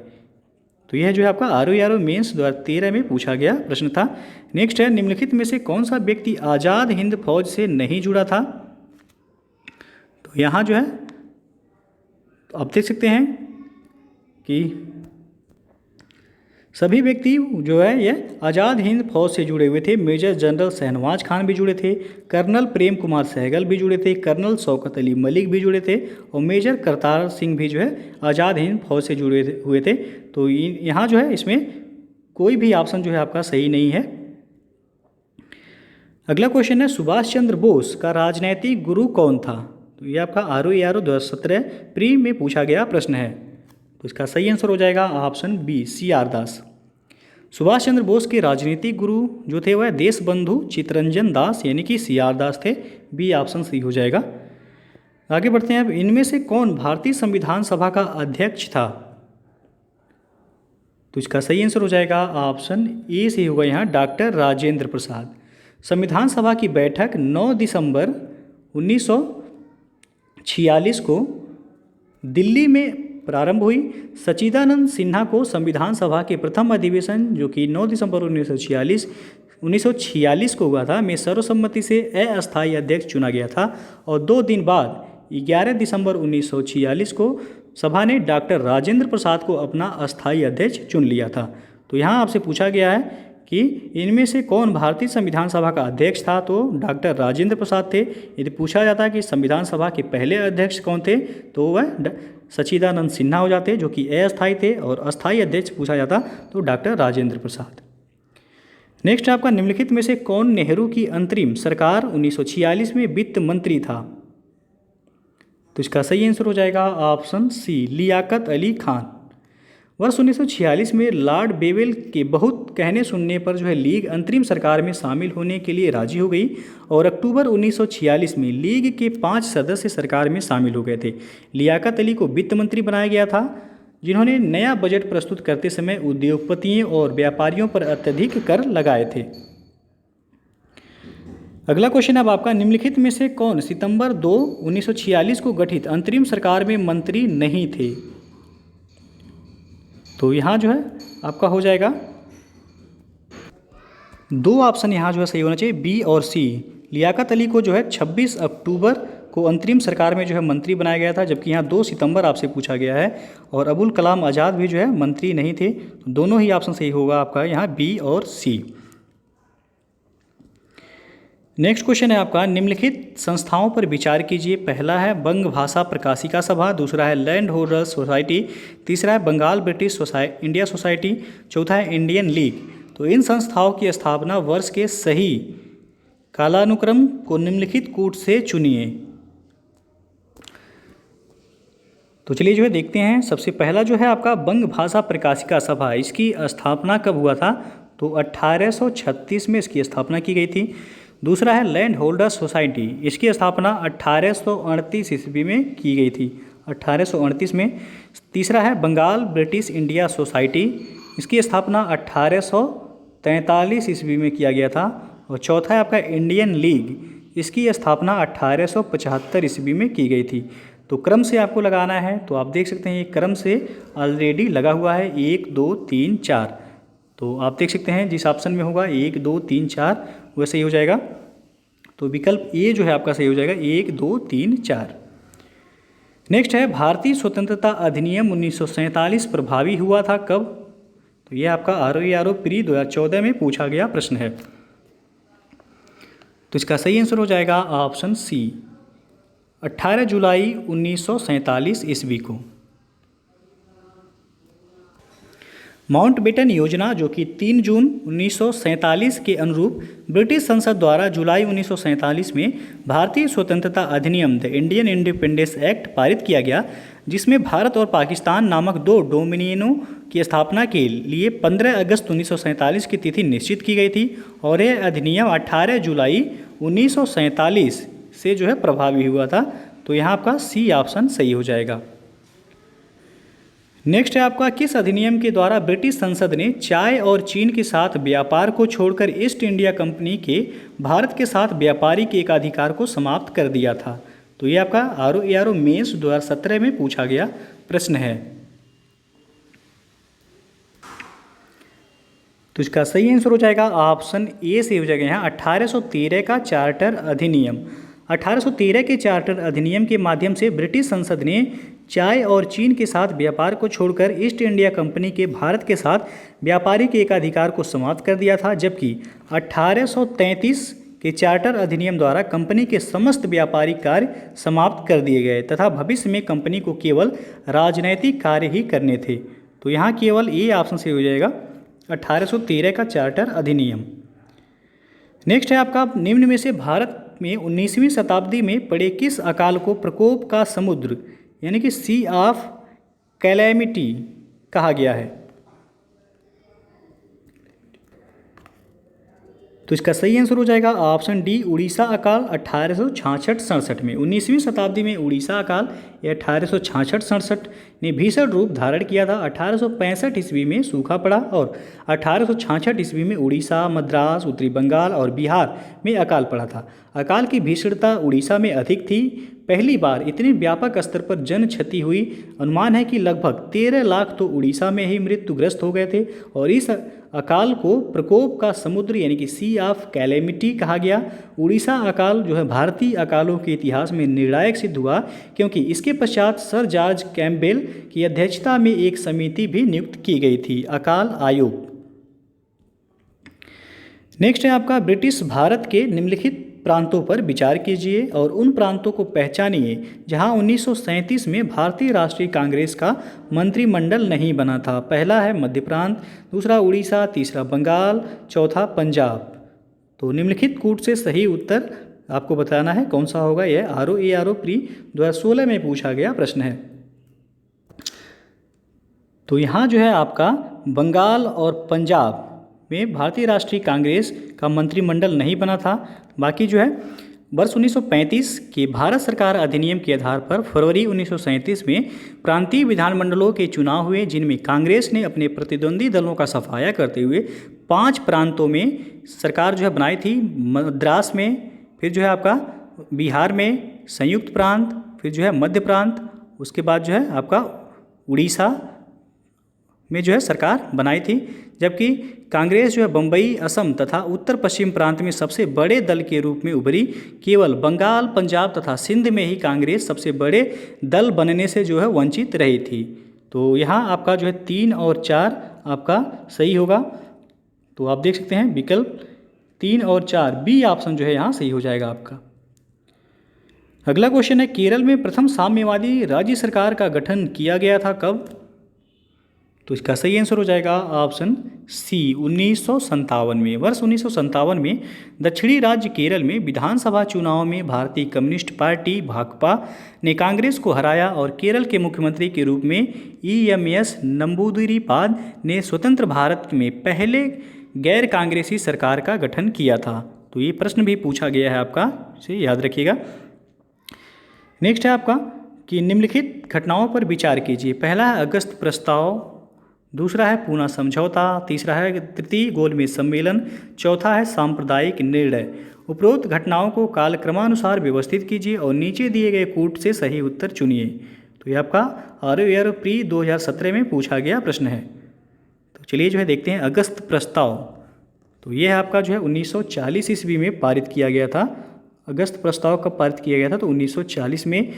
तो यह जो है आपका ROARO मेंस 2013 में पूछा गया प्रश्न था। नेक्स्ट है, निम्नलिखित में से कौन सा व्यक्ति आज़ाद हिंद फौज से नहीं जुड़ा था? तो यहाँ जो है आप देख सकते हैं कि सभी व्यक्ति जो है ये आज़ाद हिंद फौज से जुड़े हुए थे। मेजर जनरल शहनवाज खान भी जुड़े थे, कर्नल प्रेम कुमार सहगल भी जुड़े थे, कर्नल शौकत अली मलिक भी जुड़े थे, और मेजर करतार सिंह भी जो है आज़ाद हिंद फौज से जुड़े हुए थे। तो यहाँ जो है इसमें कोई भी ऑप्शन जो है आपका सही नहीं है। अगला क्वेश्चन है, सुभाष चंद्र बोस का राजनैतिक गुरु कौन था? तो ये आपका ROARO 2017 प्री में पूछा गया प्रश्न है। तो इसका सही आंसर हो जाएगा ऑप्शन बी, CR दास। सुभाष चंद्र बोस के राजनीतिक गुरु जो थे वह देशबंधु चित्तरंजन दास यानी कि CR दास थे। बी ऑप्शन सही हो जाएगा। आगे बढ़ते हैं। अब इनमें से कौन भारतीय संविधान सभा का अध्यक्ष था? तो इसका सही आंसर हो जाएगा ऑप्शन ए सही होगा यहाँ, डॉक्टर राजेंद्र प्रसाद। संविधान सभा की बैठक 9 दिसंबर 1946 को दिल्ली में प्रारंभ हुई। सच्चिदानंद सिन्हा को संविधान सभा के प्रथम अधिवेशन जो कि 9 दिसंबर 1946 को हुआ था में सर्वसम्मति से अस्थायी अध्यक्ष चुना गया था, और 2 दिन बाद 11 दिसंबर 1946 को सभा ने डॉक्टर राजेंद्र प्रसाद को अपना अस्थायी अध्यक्ष चुन लिया था। तो यहाँ आपसे पूछा गया है कि इनमें से कौन भारतीय संविधान सभा का अध्यक्ष था? तो डॉक्टर राजेंद्र प्रसाद थे। यदि पूछा जाता है कि संविधान सभा के पहले अध्यक्ष कौन थे तो वह सच्चिदानंद सिन्हा हो जाते जो कि अस्थायी थे, और अस्थायी अध्यक्ष पूछा जाता तो डॉक्टर राजेंद्र प्रसाद। नेक्स्ट आपका, निम्नलिखित में से कौन नेहरू की अंतरिम सरकार 1946 में वित्त मंत्री था? तो इसका सही आंसर हो जाएगा ऑप्शन सी, लियाकत अली खान। वर्ष 1946 में लॉर्ड बेवेल के बहुत कहने सुनने पर जो है लीग अंतरिम सरकार में शामिल होने के लिए राजी हो गई, और अक्टूबर 1946 में लीग के 5 सदस्य सरकार में शामिल हो गए थे। लियाकत अली को वित्त मंत्री बनाया गया था, जिन्होंने नया बजट प्रस्तुत करते समय उद्योगपतियों और व्यापारियों पर अत्यधिक कर लगाए थे। अगला क्वेश्चन अब आपका, निम्नलिखित में से कौन सितंबर 2, 1946 को गठित अंतरिम सरकार में मंत्री नहीं थे? तो यहाँ जो है आपका हो जाएगा 2 ऑप्शन यहाँ जो है सही होना चाहिए, बी और सी। लियाकत अली को जो है 26 अक्टूबर को अंतरिम सरकार में जो है मंत्री बनाया गया था, जबकि यहाँ 2 सितंबर आपसे पूछा गया है। और अबुल कलाम आज़ाद भी जो है मंत्री नहीं थे। तो दोनों ही ऑप्शन सही होगा आपका यहाँ, बी और सी। नेक्स्ट क्वेश्चन है आपका, निम्नलिखित संस्थाओं पर विचार कीजिए। पहला है बंग भाषा प्रकाशिका सभा, दूसरा है लैंड होल्डर्स सोसाइटी, तीसरा है बंगाल ब्रिटिश इंडिया सोसाइटी, चौथा है इंडियन लीग। तो इन संस्थाओं की स्थापना वर्ष के सही कालानुक्रम को निम्नलिखित कूट से चुनिए। तो चलिए जो है देखते हैं। सबसे पहला जो है आपका बंग भाषा प्रकाशिका सभा, इसकी स्थापना कब हुआ था? तो 1836 में इसकी स्थापना की गई थी। दूसरा है लैंड होल्डर्स सोसाइटी, इसकी स्थापना 1838 ईस्वी में की गई थी, 1838 में। तीसरा है बंगाल ब्रिटिश इंडिया सोसाइटी, इसकी स्थापना 1843 ईस्वी में किया गया था। और चौथा है आपका इंडियन लीग, इसकी स्थापना 1875 ईस्वी में की गई थी। तो क्रम से आपको लगाना है, तो आप देख सकते हैं ये क्रम से ऑलरेडी लगा हुआ है, 1 2 3 4। तो आप देख सकते हैं जिस ऑप्शन में होगा 1 2 3 4 वह सही हो जाएगा। तो विकल्प ए जो है आपका सही हो जाएगा, 1 2 3 4। नेक्स्ट है भारतीय स्वतंत्रता अधिनियम 1947 प्रभावी हुआ था कब? तो ये आपका ROE प्री 2014 में पूछा गया प्रश्न है। तो इसका सही आंसर हो जाएगा ऑप्शन सी, 18 जुलाई 1947 ईस्वी को। माउंटबेटन योजना जो कि 3 जून 1947 के अनुरूप ब्रिटिश संसद द्वारा जुलाई 1947 में भारतीय स्वतंत्रता अधिनियम द इंडियन इंडिपेंडेंस एक्ट पारित किया गया, जिसमें भारत और पाकिस्तान नामक 2 डोमिनियनों की स्थापना के लिए 15 अगस्त 1947 की तिथि निश्चित की गई थी। और यह अधिनियम 18 जुलाई 1947 से जो है प्रभावी हुआ था। तो यहाँ आपका सी ऑप्शन सही हो जाएगा। नेक्स्ट है आपका, किस अधिनियम के द्वारा ब्रिटिश संसद ने चाय और चीन के साथ व्यापार को छोड़कर ईस्ट इंडिया कंपनी के भारत के साथ व्यापारिक एकाधिकार को समाप्त कर दिया था? तो ये आपका ROE मेंस 2017 में पूछा गया प्रश्न है। तो इसका सही आंसर हो जाएगा ऑप्शन ए से हो जाएगा यहाँ 1813 का चार्टर अधिनियम। 1813 के चार्टर अधिनियम के माध्यम से ब्रिटिश संसद ने चाय और चीन के साथ व्यापार को छोड़कर ईस्ट इंडिया कंपनी के भारत के साथ व्यापारिक एकाधिकार को समाप्त कर दिया था, जबकि 1833 के चार्टर अधिनियम द्वारा कंपनी के समस्त व्यापारिक कार्य समाप्त कर दिए गए तथा भविष्य में कंपनी को केवल राजनैतिक कार्य ही करने थे। तो यहाँ केवल ए ऑप्शन से हो जाएगा 1813 का चार्टर अधिनियम। नेक्स्ट है आपका, निम्न में से भारत में 19वीं शताब्दी में पड़े किस अकाल को प्रकोप का समुद्र यानी कि सी ऑफ कैलेमिटी कहा गया है? तो इसका सही आंसर हो जाएगा ऑप्शन डी, उड़ीसा अकाल 1866-67 में। 19वीं शताब्दी में उड़ीसा अकाल या 1866-67 ने भीषण रूप धारण किया था। 1865 ईस्वी में सूखा पड़ा और 1866 ईस्वी में उड़ीसा, मद्रास, उत्तरी बंगाल और बिहार में अकाल पड़ा था। अकाल की भीषणता उड़ीसा में अधिक थी। पहली बार इतने व्यापक स्तर पर जन क्षति हुई। अनुमान है कि लगभग 13 लाख तो उड़ीसा में ही मृत्युग्रस्त हो गए थे। और इस अकाल को प्रकोप का समुद्र यानी कि सी ऑफ कैलेमिटी कहा गया। उड़ीसा अकाल जो है भारतीय अकालों के इतिहास में निर्णायक सिद्ध हुआ, क्योंकि इसके पश्चात सर जॉर्ज कैम्पबेल की अध्यक्षता में एक समिति भी नियुक्त की गई थी, अकाल आयोग। नेक्स्ट है आपका, ब्रिटिश भारत के निम्नलिखित प्रांतों पर विचार कीजिए और उन प्रांतों को पहचानिए जहां 1937 में भारतीय राष्ट्रीय कांग्रेस का मंत्रिमंडल नहीं बना था। पहला है मध्य प्रांत, दूसरा उड़ीसा, तीसरा बंगाल, चौथा पंजाब। तो निम्नलिखित कूट से सही उत्तर आपको बताना है कौन सा होगा। यह ROE प्री 2016 में पूछा गया प्रश्न है। तो यहाँ जो है आपका बंगाल और पंजाब में भारतीय राष्ट्रीय कांग्रेस का मंत्रिमंडल नहीं बना था। बाकी जो है वर्ष 1935 के भारत सरकार अधिनियम के आधार पर फरवरी 1937 में प्रांतीय विधानमंडलों के चुनाव हुए, जिनमें कांग्रेस ने अपने प्रतिद्वंदी दलों का सफाया करते हुए 5 प्रांतों में सरकार जो है बनाई थी। मद्रास में, फिर जो है आपका बिहार में संयुक्त प्रांत, फिर जो है मध्य प्रांत, उसके बाद जो है आपका उड़ीसा में जो है सरकार बनाई थी। जबकि कांग्रेस जो है बम्बई, असम तथा उत्तर पश्चिम प्रांत में सबसे बड़े दल के रूप में उभरी। केवल बंगाल, पंजाब तथा सिंध में ही कांग्रेस सबसे बड़े दल बनने से जो है वंचित रही थी। तो यहाँ आपका जो है 3 और 4 आपका सही होगा। तो आप देख सकते हैं विकल्प 3 और 4, बी ऑप्शन जो है यहाँ सही हो जाएगा आपका। अगला क्वेश्चन है, केरल में प्रथम साम्यवादी राज्य सरकार का गठन किया गया था कब? तो इसका सही आंसर हो जाएगा ऑप्शन सी, 1957 में। वर्ष 1957 में दक्षिणी राज्य केरल में विधानसभा चुनाव में भारतीय कम्युनिस्ट पार्टी भाकपा ने कांग्रेस को हराया और केरल के मुख्यमंत्री के रूप में EMS नंबूदिरीपाद ने स्वतंत्र भारत में पहले गैर कांग्रेसी सरकार का गठन किया था। तो ये प्रश्न भी पूछा गया है आपका, इसे याद रखिएगा। नेक्स्ट है आपका कि निम्नलिखित घटनाओं पर विचार कीजिए। पहला है अगस्त प्रस्ताव, दूसरा है पूना समझौता, तीसरा है तृतीय गोलमेज सम्मेलन, चौथा है सांप्रदायिक निर्णय। उपरोक्त घटनाओं को कालक्रमानुसार व्यवस्थित कीजिए और नीचे दिए गए कूट से सही उत्तर चुनिए। तो ये आपका ROAR प्री 2017 में पूछा गया प्रश्न है। तो चलिए जो है देखते हैं अगस्त प्रस्ताव। तो ये है आपका जो है 1940 ईस्वी में पारित किया गया था। अगस्त प्रस्ताव कब पारित किया गया था? तो 1940 में।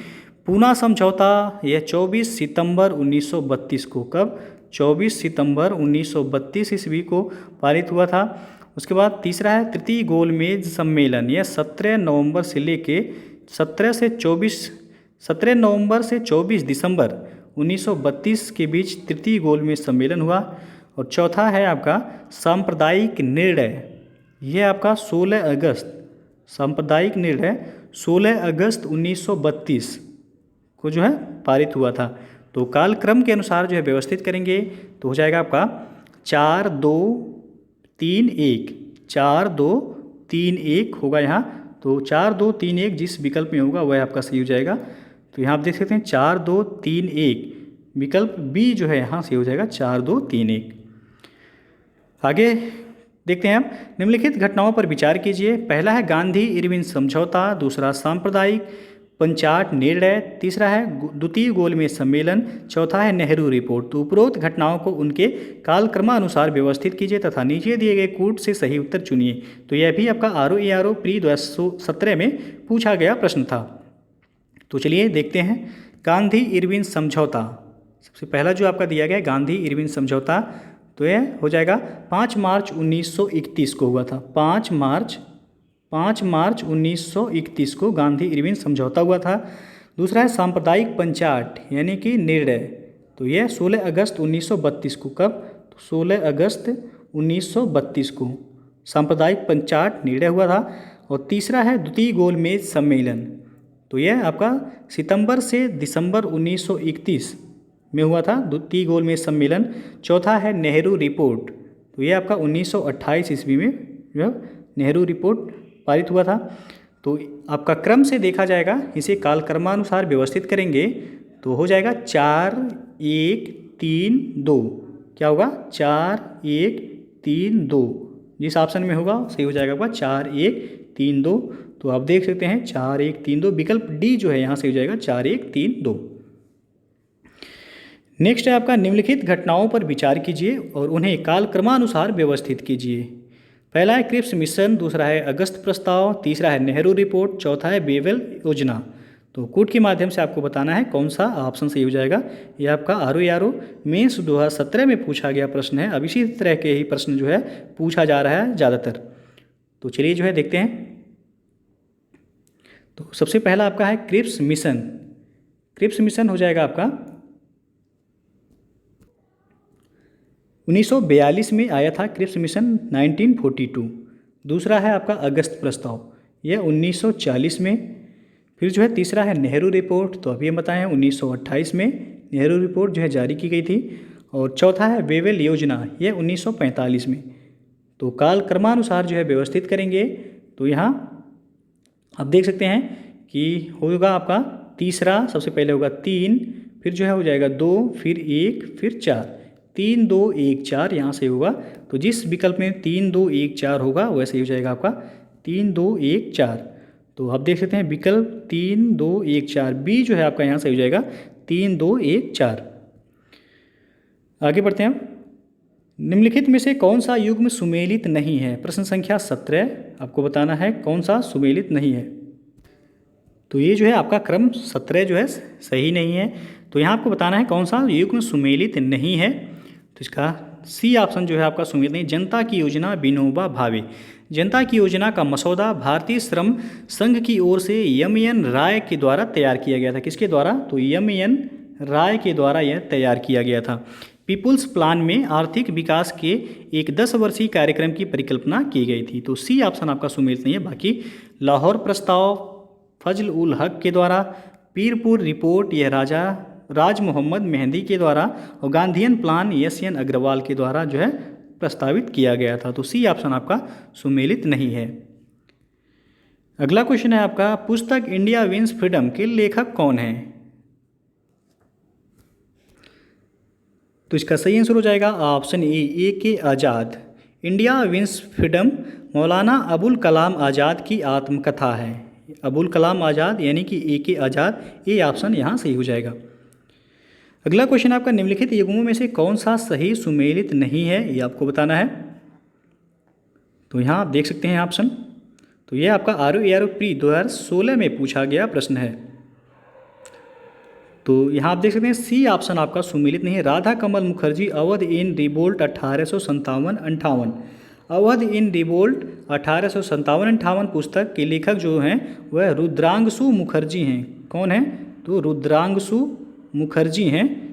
पूना समझौता यह 24 सितंबर 1932 को, कब? 24 सितंबर 1932 ईस्वी को पारित हुआ था। उसके बाद तीसरा है तृतीय गोलमेज सम्मेलन, यह 17 नवंबर से लेके 17 नवंबर से 24 दिसंबर 1932 के बीच तृतीय गोलमेज सम्मेलन हुआ। और चौथा है आपका सांप्रदायिक निर्णय, यह आपका 16 अगस्त, सांप्रदायिक निर्णय 16 अगस्त 1932 को जो है पारित हुआ था। तो कालक्रम के अनुसार जो है व्यवस्थित करेंगे तो हो जाएगा आपका 4 2 3 1, 4 2 3 1 होगा यहाँ। तो 4 2 3 1 जिस विकल्प में होगा वह आपका सही हो जाएगा। तो यहाँ आप देख सकते हैं 4 2 3 1, विकल्प बी जो है यहाँ सही हो जाएगा 4 2 3 1। आगे देखते हैं हम, निम्नलिखित घटनाओं पर विचार कीजिए। पहला है गांधी इरविन समझौता, दूसरा सांप्रदायिक पंचाट निर्णय, तीसरा है द्वितीय गोलमेज सम्मेलन, चौथा है नेहरू रिपोर्ट। तो उपरोक्त घटनाओं को उनके कालक्रमानुसार व्यवस्थित कीजिए तथा नीचे दिए गए कूट से सही उत्तर चुनिए। तो यह भी आपका ROAR प्री 2017 में पूछा गया प्रश्न था। तो चलिए देखते हैं गांधी इरविन समझौता। सबसे पहला जो आपका दिया गया है गांधी इरविन समझौता, तो यह हो जाएगा 5 मार्च 1931 को हुआ था। 5 मार्च 1931 को गांधी इरविन समझौता हुआ था। दूसरा है सांप्रदायिक पंचाट यानी कि निर्णय, तो यह 16 अगस्त 1932 को, कब? 16 अगस्त 1932 को सांप्रदायिक पंचाट निर्णय हुआ था। और तीसरा है द्वितीय गोलमेज सम्मेलन, तो यह आपका सितंबर से दिसंबर 1931 में हुआ था द्वितीय गोलमेज सम्मेलन। चौथा है नेहरू रिपोर्ट, तो यह आपका 1928 ईस्वी में जो नेहरू रिपोर्ट पारित हुआ था। तो आपका क्रम से देखा जाएगा, इसे कालक्रमानुसार व्यवस्थित करेंगे तो हो जाएगा 4 1 3 2। क्या होगा? 4 1 3 2, जिस ऑप्शन में होगा सही हो जाएगा आपका 4 1 3 2। तो आप देख सकते हैं 4 1 3 2, विकल्प डी जो है यहाँ से हो जाएगा 4 1 3 2। नेक्स्ट है आपका निम्नलिखित घटनाओं पर विचार कीजिए और उन्हें कालक्रमानुसार व्यवस्थित कीजिए। पहला है क्रिप्स मिशन, दूसरा है अगस्त प्रस्ताव, तीसरा है नेहरू रिपोर्ट, चौथा है बेवेल योजना। तो कूट के माध्यम से आपको बताना है कौन सा ऑप्शन सही हो जाएगा। ये आपका ROAR मेंस 2017 में पूछा गया प्रश्न है। अब इसी तरह के ही प्रश्न जो है पूछा जा रहा है ज़्यादातर। तो चलिए जो है देखते हैं। तो सबसे पहला आपका है क्रिप्स मिशन। क्रिप्स मिशन हो जाएगा आपका 1942 में आया था क्रिप्स मिशन 1942। दूसरा है आपका अगस्त प्रस्ताव, यह 1940 में। फिर जो है तीसरा है नेहरू रिपोर्ट, तो अभी हम बताए हैं 1928 में नेहरू रिपोर्ट जो है जारी की गई थी। और चौथा है बेवेल योजना, यह 1945 में। तो काल क्रमानुसार जो है व्यवस्थित करेंगे तो यहाँ आप देख सकते हैं कि होगा आपका तीसरा, सबसे पहले होगा 3, फिर जो है हो जाएगा 2, फिर 1, फिर 4। 3 2 1 4 यहाँ से होगा। तो जिस विकल्प में 3 2 1 4 होगा वैसे ही हो जाएगा आपका 3 2 1 4। तो आप देख सकते हैं विकल्प 3 2 1 4 बी जो है आपका यहाँ से हो जाएगा 3 2 1 4। आगे बढ़ते हैं हम। निम्नलिखित में से कौन सा युग्म सुमेलित नहीं है? प्रश्न संख्या 17 आपको बताना है कौन सा सुमेलित नहीं है। तो ये जो है आपका क्रम 17 जो है सही नहीं है। तो यहाँ आपको बताना है कौन सा युग्म सुमेलित नहीं है। तो इसका सी ऑप्शन जो है आपका सुमेलित नहीं। जनता की योजना विनोबा भावे। जनता की योजना का मसौदा भारतीय श्रम संघ की ओर से एम.एन. राय के द्वारा तैयार किया गया था। किसके द्वारा? तो एम.एन. राय के द्वारा यह तैयार किया गया था। पीपुल्स प्लान में आर्थिक विकास के एक 10 वर्षीय कार्यक्रम की परिकल्पना की गई थी। तो सी ऑप्शन आपका सुमेलित नहीं है। बाकी लाहौर प्रस्ताव फजल उल हक के द्वारा, पीरपुर रिपोर्ट यह राज मोहम्मद मेहंदी के द्वारा और गांधीयन प्लान एस.एन. अग्रवाल के द्वारा जो है प्रस्तावित किया गया था। तो सी ऑप्शन आपका सुमेलित नहीं है। अगला क्वेश्चन है आपका, पुस्तक इंडिया विंस फ्रीडम के लेखक कौन हैं? तो इसका सही आंसर हो जाएगा ऑप्शन ए के आज़ाद। India wins freedom Maulana Abul Kalam Azad की आत्मकथा है। अबुल कलाम आज़ाद यानी कि ए के आज़ाद, ए ऑप्शन यहाँ सही हो जाएगा। अगला क्वेश्चन आपका, निम्नलिखित युग्मों में से कौन सा सही सुमेलित नहीं है, ये आपको बताना है। तो यहाँ आप देख सकते हैं ऑप्शन। तो ये आपका ROAR प्री 2016 में पूछा गया प्रश्न है। तो यहाँ आप देख सकते हैं सी ऑप्शन आपका सुमेलित नहीं है। Radha Kamal Mukherjee Awadh in revolt 1857-58, Awadh in revolt 1857-58 पुस्तक के लेखक जो हैं वह रुद्रांशु मुखर्जी हैं। कौन हैं? तो रुद्रांशु मुखर्जी हैं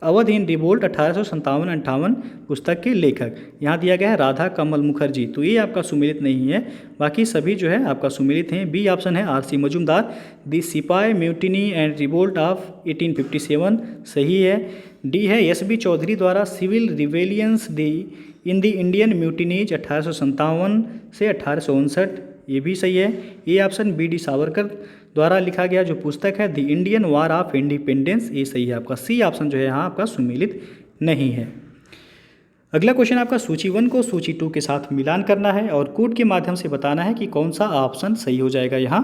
अवध इन रिवोल्ट 1857-58 पुस्तक के लेखक। यहाँ दिया गया है राधा कमल मुखर्जी, तो ये आपका सुमेलित नहीं है। बाकी सभी जो है आपका सुमेलित हैं। बी ऑप्शन है R.C. मजूमदार, दी सिपाही म्यूटिनी एंड रिवोल्ट ऑफ 1857 सही है। डी है S.B. चौधरी द्वारा सिविल रिवेलियंस इन दी इंडियन म्यूटिनीज 1857 से 1859, ये भी सही है। A option B.D. सावरकर द्वारा लिखा गया जो पुस्तक है the Indian war of independence, ये सही है आपका। सी ऑप्शन जो है यहाँ आपका सुमेलित नहीं है। अगला क्वेश्चन आपका, सूची 1 को सूची 2 के साथ मिलान करना है और कोड के माध्यम से बताना है कि कौन सा ऑप्शन सही हो जाएगा यहाँ।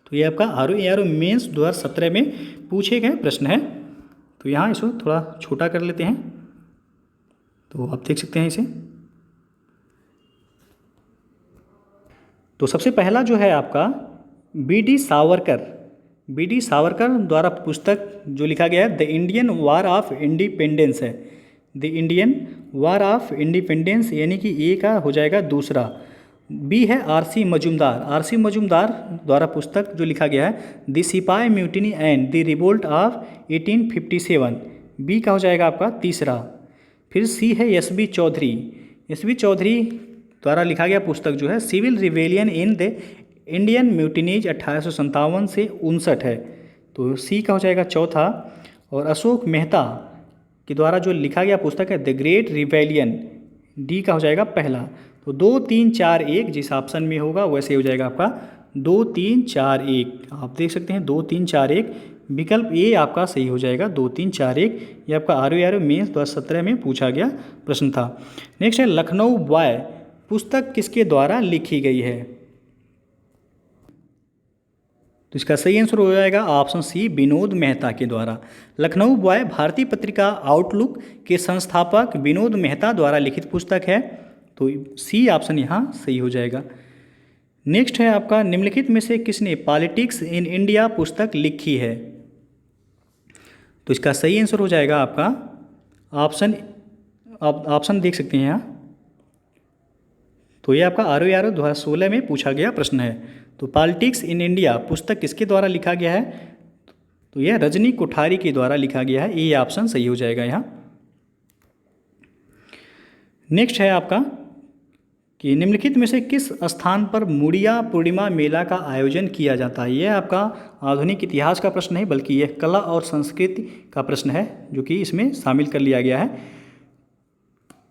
तो ये आपका ROAR मेंस 2017 में पूछे गए प्रश्न है। तो यहाँ इसको थोड़ा छोटा कर लेते हैं, तो आप देख सकते हैं इसे। तो सबसे पहला जो है आपका B.D. सावरकर द्वारा पुस्तक जो लिखा गया है the Indian war of independence है। The Indian war of independence यानी कि ए का हो जाएगा दूसरा। बी है R.C. मजूमदार द्वारा पुस्तक जो लिखा गया है the sipahi mutiny and the revolt of 1857, B का हो जाएगा आपका तीसरा। फिर सी है S.B. चौधरी द्वारा लिखा गया पुस्तक जो है civil rebellion in the Indian mutinies 1857 से 59 है, तो सी का हो जाएगा चौथा। और अशोक मेहता के द्वारा जो लिखा गया पुस्तक है द ग्रेट रिवेलियन, डी का हो जाएगा पहला। तो 2, 3, 4, 1 जिस ऑप्शन में होगा वैसे हो जाएगा आपका 2, 3, 4, 1। आप देख सकते हैं 2, 3, 4, 1 विकल्प ए आपका सही हो जाएगा। 2, 3, 4, 1 ये आपका ROAR मेंस 2017 में पूछा गया प्रश्न था। नेक्स्ट है लखनऊ बॉय पुस्तक किसके द्वारा लिखी गई है? तो इसका सही आंसर हो जाएगा ऑप्शन सी विनोद मेहता के द्वारा। लखनऊ बॉय भारतीय पत्रिका आउटलुक के संस्थापक विनोद मेहता द्वारा लिखित पुस्तक है, तो सी ऑप्शन यहाँ सही हो जाएगा। नेक्स्ट है आपका, निम्नलिखित में से किसने पॉलिटिक्स इन इंडिया पुस्तक लिखी है? तो इसका सही आंसर हो जाएगा आपका ऑप्शन देख सकते हैं यहाँ। तो ये आपका ROAR 2016 में पूछा गया प्रश्न है। तो पॉलिटिक्स इन इंडिया पुस्तक किसके द्वारा लिखा गया है? तो यह रजनी कोठारी के द्वारा लिखा गया है, ये ऑप्शन सही हो जाएगा यहाँ। नेक्स्ट है आपका कि निम्नलिखित में से किस स्थान पर मुड़िया पूर्णिमा मेला का आयोजन किया जाता है? यह आपका आधुनिक इतिहास का प्रश्न नहीं बल्कि यह कला और संस्कृति का प्रश्न है जो कि इसमें शामिल कर लिया गया है।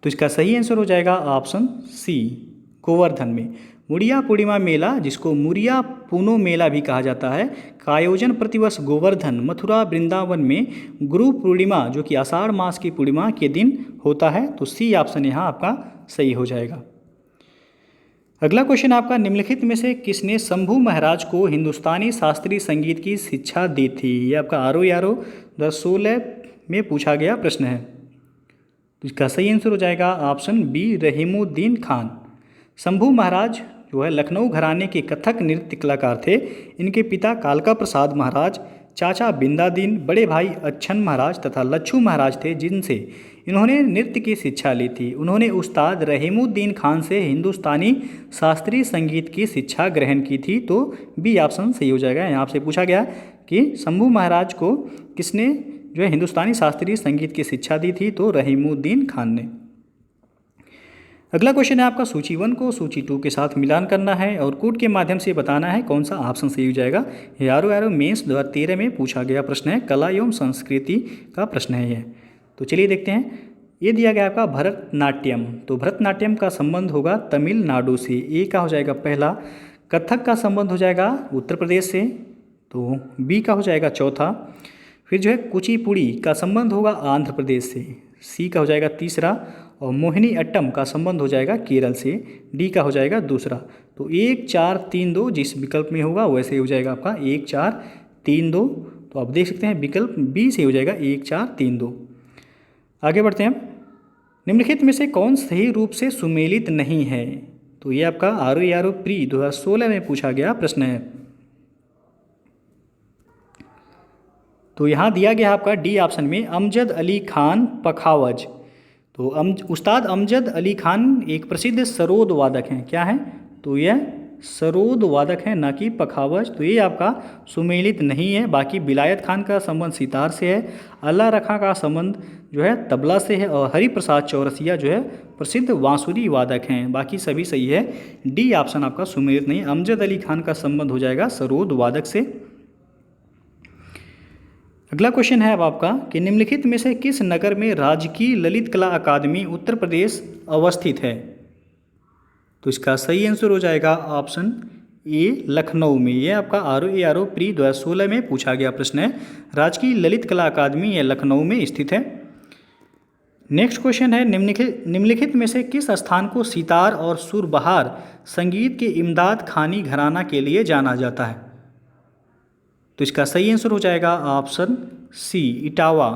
तो इसका सही आंसर हो जाएगा ऑप्शन सी गोवर्धन में। मुड़िया पूर्णिमा मेला जिसको मुरिया पूनो मेला भी कहा जाता है का आयोजन प्रतिवर्ष गोवर्धन मथुरा वृंदावन में गुरु पूर्णिमा जो कि आषाढ़ मास की पूर्णिमा के दिन होता है। तो सी ऑप्शन यहाँ आपका सही हो जाएगा। अगला क्वेश्चन आपका, निम्नलिखित में से किसने शंभू महाराज को हिंदुस्तानी शास्त्रीय संगीत की शिक्षा दी थी? ये आपका ROAR 2016 में पूछा गया प्रश्न है। तो इसका सही आंसर हो जाएगा ऑप्शन बी रहीमुद्दीन खान। शंभू महाराज जो है लखनऊ घराने के कथक नृत्य कलाकार थे। इनके पिता कालका प्रसाद महाराज चाचा बिंदादीन, बड़े भाई अच्छन महाराज तथा लच्छू महाराज थे जिनसे इन्होंने नृत्य की शिक्षा ली थी। उन्होंने उस्ताद रहीमुद्दीन खान से हिंदुस्तानी शास्त्रीय संगीत की शिक्षा ग्रहण की थी। तो बी ऑप्शन सही हो जाएगा। यहाँ से पूछा गया कि शंभू महाराज को किसने जो है हिंदुस्तानी शास्त्रीय संगीत की शिक्षा दी थी, तो रहीमुद्दीन खान ने। अगला क्वेश्चन है आपका सूची 1 को सूची 2 के साथ मिलान करना है और कोड के माध्यम से बताना है कौन सा ऑप्शन सही हो जाएगा। यारो मेंस 2013 में पूछा गया प्रश्न है, कला एवं संस्कृति का प्रश्न है यह। तो चलिए देखते हैं। ये दिया गया आपका भरतनाट्यम, तो भरतनाट्यम का संबंध होगा तमिलनाडु से, ए का हो जाएगा पहला। कथक का संबंध हो जाएगा उत्तर प्रदेश से, तो बी का हो जाएगा चौथा। फिर जो है कुचिपुड़ी का संबंध होगा आंध्र प्रदेश से, सी का हो जाएगा तीसरा। और मोहिनी अट्टम का संबंध हो जाएगा केरल से, डी का हो जाएगा दूसरा। तो 1 4 3 2 जिस विकल्प में होगा वैसे हो जाएगा आपका 1 4 3 2। तो आप देख सकते हैं विकल्प बी से हो जाएगा 1 4 3 2। आगे बढ़ते हैं। निम्नलिखित में से कौन सही रूप से सुमेलित नहीं है? तो ये आपका आर प्री 2016 में पूछा गया प्रश्न है। तो यहाँ दिया गया आपका डी ऑप्शन में अमजद अली खान पखावज। तो उस्ताद अमजद अली खान एक प्रसिद्ध सरोद वादक हैं। क्या है? तो यह सरोद वादक है, ना कि पखावज। तो ये आपका सुमेलित नहीं है। बाकी बिलायत खान का संबंध सितार से है, अल्लाह रखा का संबंध जो है तबला से है, और हरिप्रसाद चौरसिया जो है प्रसिद्ध बांसुरी वादक हैं। बाकी सभी सही है। डी ऑप्शन आपका सुमेलित नहीं। अमजद अली खान का संबंध हो जाएगा सरोद वादक से। अगला क्वेश्चन है अब आपका कि निम्नलिखित में से किस नगर में राजकीय ललित कला अकादमी उत्तर प्रदेश अवस्थित है? तो इसका सही आंसर हो जाएगा ऑप्शन ए लखनऊ में। ये आपका आर प्री 2016 में पूछा गया प्रश्न है। राजकीय ललित कला अकादमी ये लखनऊ में स्थित है। नेक्स्ट क्वेश्चन है निम्नलिखित में से किस स्थान को सितार और सुरबहार संगीत के इमदाद खानी घराना के लिए जाना जाता है? तो इसका सही आंसर हो जाएगा ऑप्शन सी इटावा।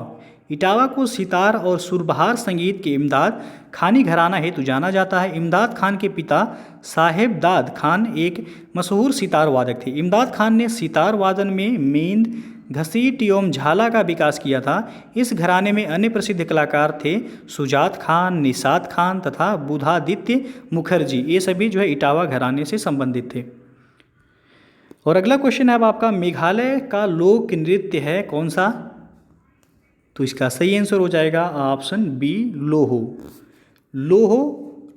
इटावा को सितार और सुरबहार संगीत के इमदाद खानी घराना हेतु जाना जाता है। इमदाद खान के पिता साहेब दाद खान एक मशहूर सितार वादक थे। इमदाद खान ने सितार वादन में मींद, घसीट एवं झाला का विकास किया था। इस घराने में अन्य प्रसिद्ध कलाकार थे सुजात खान, निषाद खान तथा बुधादित्य मुखर्जी। ये सभी जो है इटावा घराने से संबंधित थे। और अगला क्वेश्चन है अब आपका मेघालय का लोक नृत्य है कौन सा? तो इसका सही आंसर हो जाएगा ऑप्शन बी लोहो। लोहो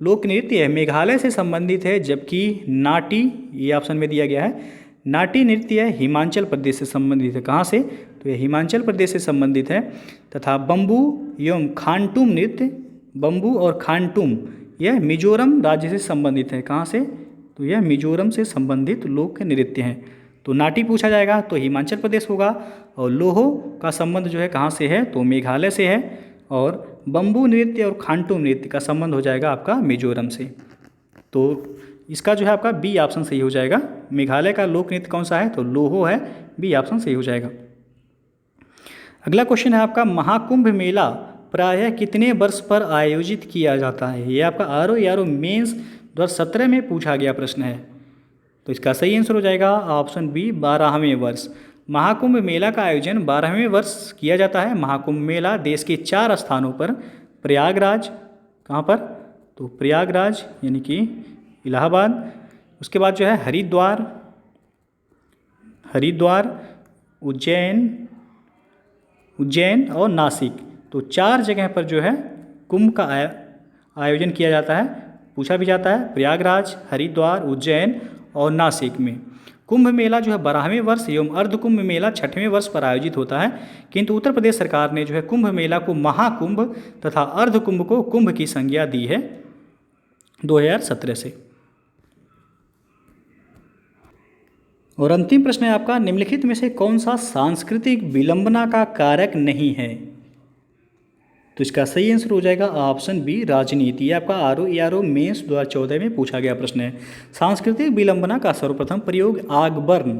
लोक नृत्य है, मेघालय से संबंधित है, जबकि नाटी ये ऑप्शन में दिया गया है। नाटी नृत्य है हिमाचल प्रदेश से संबंधित है। कहाँ से? तो यह हिमाचल प्रदेश से संबंधित है। तथा बम्बू एवं खानटुम नृत्य, बम्बू और खानटुम यह मिजोरम राज्य से संबंधित है। कहाँ से? तो यह मिजोरम से संबंधित लोक नृत्य हैं। तो नाटी पूछा जाएगा तो हिमाचल प्रदेश होगा, और लोहो का संबंध जो है कहाँ से है? तो मेघालय से है। और बम्बू नृत्य और खानटुम नृत्य का संबंध हो जाएगा आपका मिजोरम से। तो इसका जो है आपका बी ऑप्शन सही हो जाएगा। मेघालय का लोक नृत्य कौन सा है? तो लोहो है, बी ऑप्शन सही हो जाएगा। अगला क्वेश्चन है आपका महाकुंभ मेला प्रायः कितने वर्ष पर आयोजित किया जाता है? ये आपका आर मेंस 2017 में पूछा गया प्रश्न है। तो इसका सही आंसर हो जाएगा ऑप्शन बी 12वें वर्ष। महाकुंभ मेला का आयोजन 12वें वर्ष किया जाता है। महाकुंभ मेला देश के 4 स्थानों पर, प्रयागराज, कहाँ पर? तो प्रयागराज यानी कि इलाहाबाद, उसके बाद जो है हरिद्वार, उज्जैन और नासिक। तो 4 जगह पर जो है कुंभ का आयोजन किया जाता है। पूछा भी जाता है प्रयागराज, हरिद्वार, उज्जैन और नासिक में। कुंभ मेला जो है 12वें वर्ष एवं अर्धकुंभ मेला 6वें वर्ष पर आयोजित होता है। किंतु उत्तर प्रदेश सरकार ने जो है कुंभ मेला को महाकुंभ तथा अर्धकुंभ को कुंभ की संज्ञा दी है 2017 से। और अंतिम प्रश्न है आपका निम्नलिखित में से कौन सा सांस्कृतिक विलंबना का कारक नहीं है? तो इसका सही आंसर हो जाएगा ऑप्शन बी राजनीति। ये आपका आर मेंस 2014 में पूछा गया प्रश्न है। सांस्कृतिक विलंबना का सर्वप्रथम प्रयोग आगबर्न,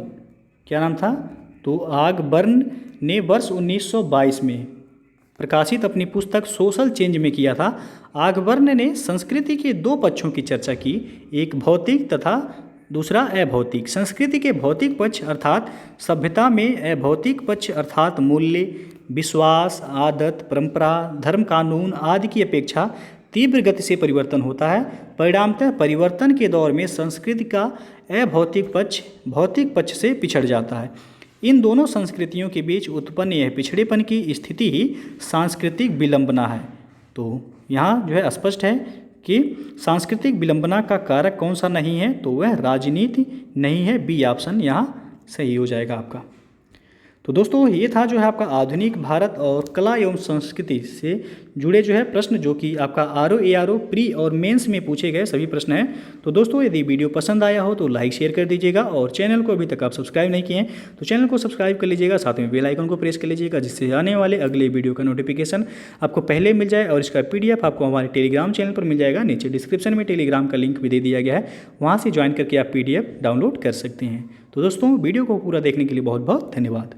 क्या नाम था? तो आगबर्न ने वर्ष 1922 में प्रकाशित अपनी पुस्तक सोशल चेंज में किया था। आगबर्न ने संस्कृति के 2 पक्षों की चर्चा की, एक भौतिक तथा दूसरा अभौतिक, संस्कृति के भौतिक पक्ष अर्थात सभ्यता में अभौतिक पक्ष अर्थात मूल्य, विश्वास, आदत, परंपरा, धर्म, कानून आदि की अपेक्षा तीव्र गति से परिवर्तन होता है। परिणामतः परिवर्तन के दौर में संस्कृति का अभौतिक पक्ष भौतिक पक्ष से पिछड़ जाता है। इन दोनों संस्कृतियों के बीच उत्पन्न यह पिछड़ेपन की स्थिति ही सांस्कृतिक विलंबना है। तो यहाँ जो है स्पष्ट है कि सांस्कृतिक विलंबना का कारक कौन सा नहीं है, तो वह राजनीति नहीं है। बी ऑप्शन यहाँ सही हो जाएगा आपका। तो दोस्तों ये था जो है आपका आधुनिक भारत और कला एवं संस्कृति से जुड़े जो है प्रश्न, जो कि आपका आरओ एआरओ प्री और मेंस में पूछे गए सभी प्रश्न हैं। तो दोस्तों यदि वीडियो पसंद आया हो तो लाइक शेयर कर दीजिएगा, और चैनल को अभी तक आप सब्सक्राइब नहीं किए हैं तो चैनल को सब्सक्राइब कर लीजिएगा, साथ में बेल आइकन को प्रेस कर लीजिएगा, जिससे आने वाले अगले वीडियो का नोटिफिकेशन आपको पहले मिल जाए। और इसका PDF आपको हमारे टेलीग्राम चैनल पर मिल जाएगा। नीचे डिस्क्रिप्शन में टेलीग्राम का लिंक भी दे दिया गया है, वहाँ से ज्वाइन करके आप PDF डाउनलोड कर सकते हैं। तो दोस्तों वीडियो को पूरा देखने के लिए बहुत बहुत धन्यवाद।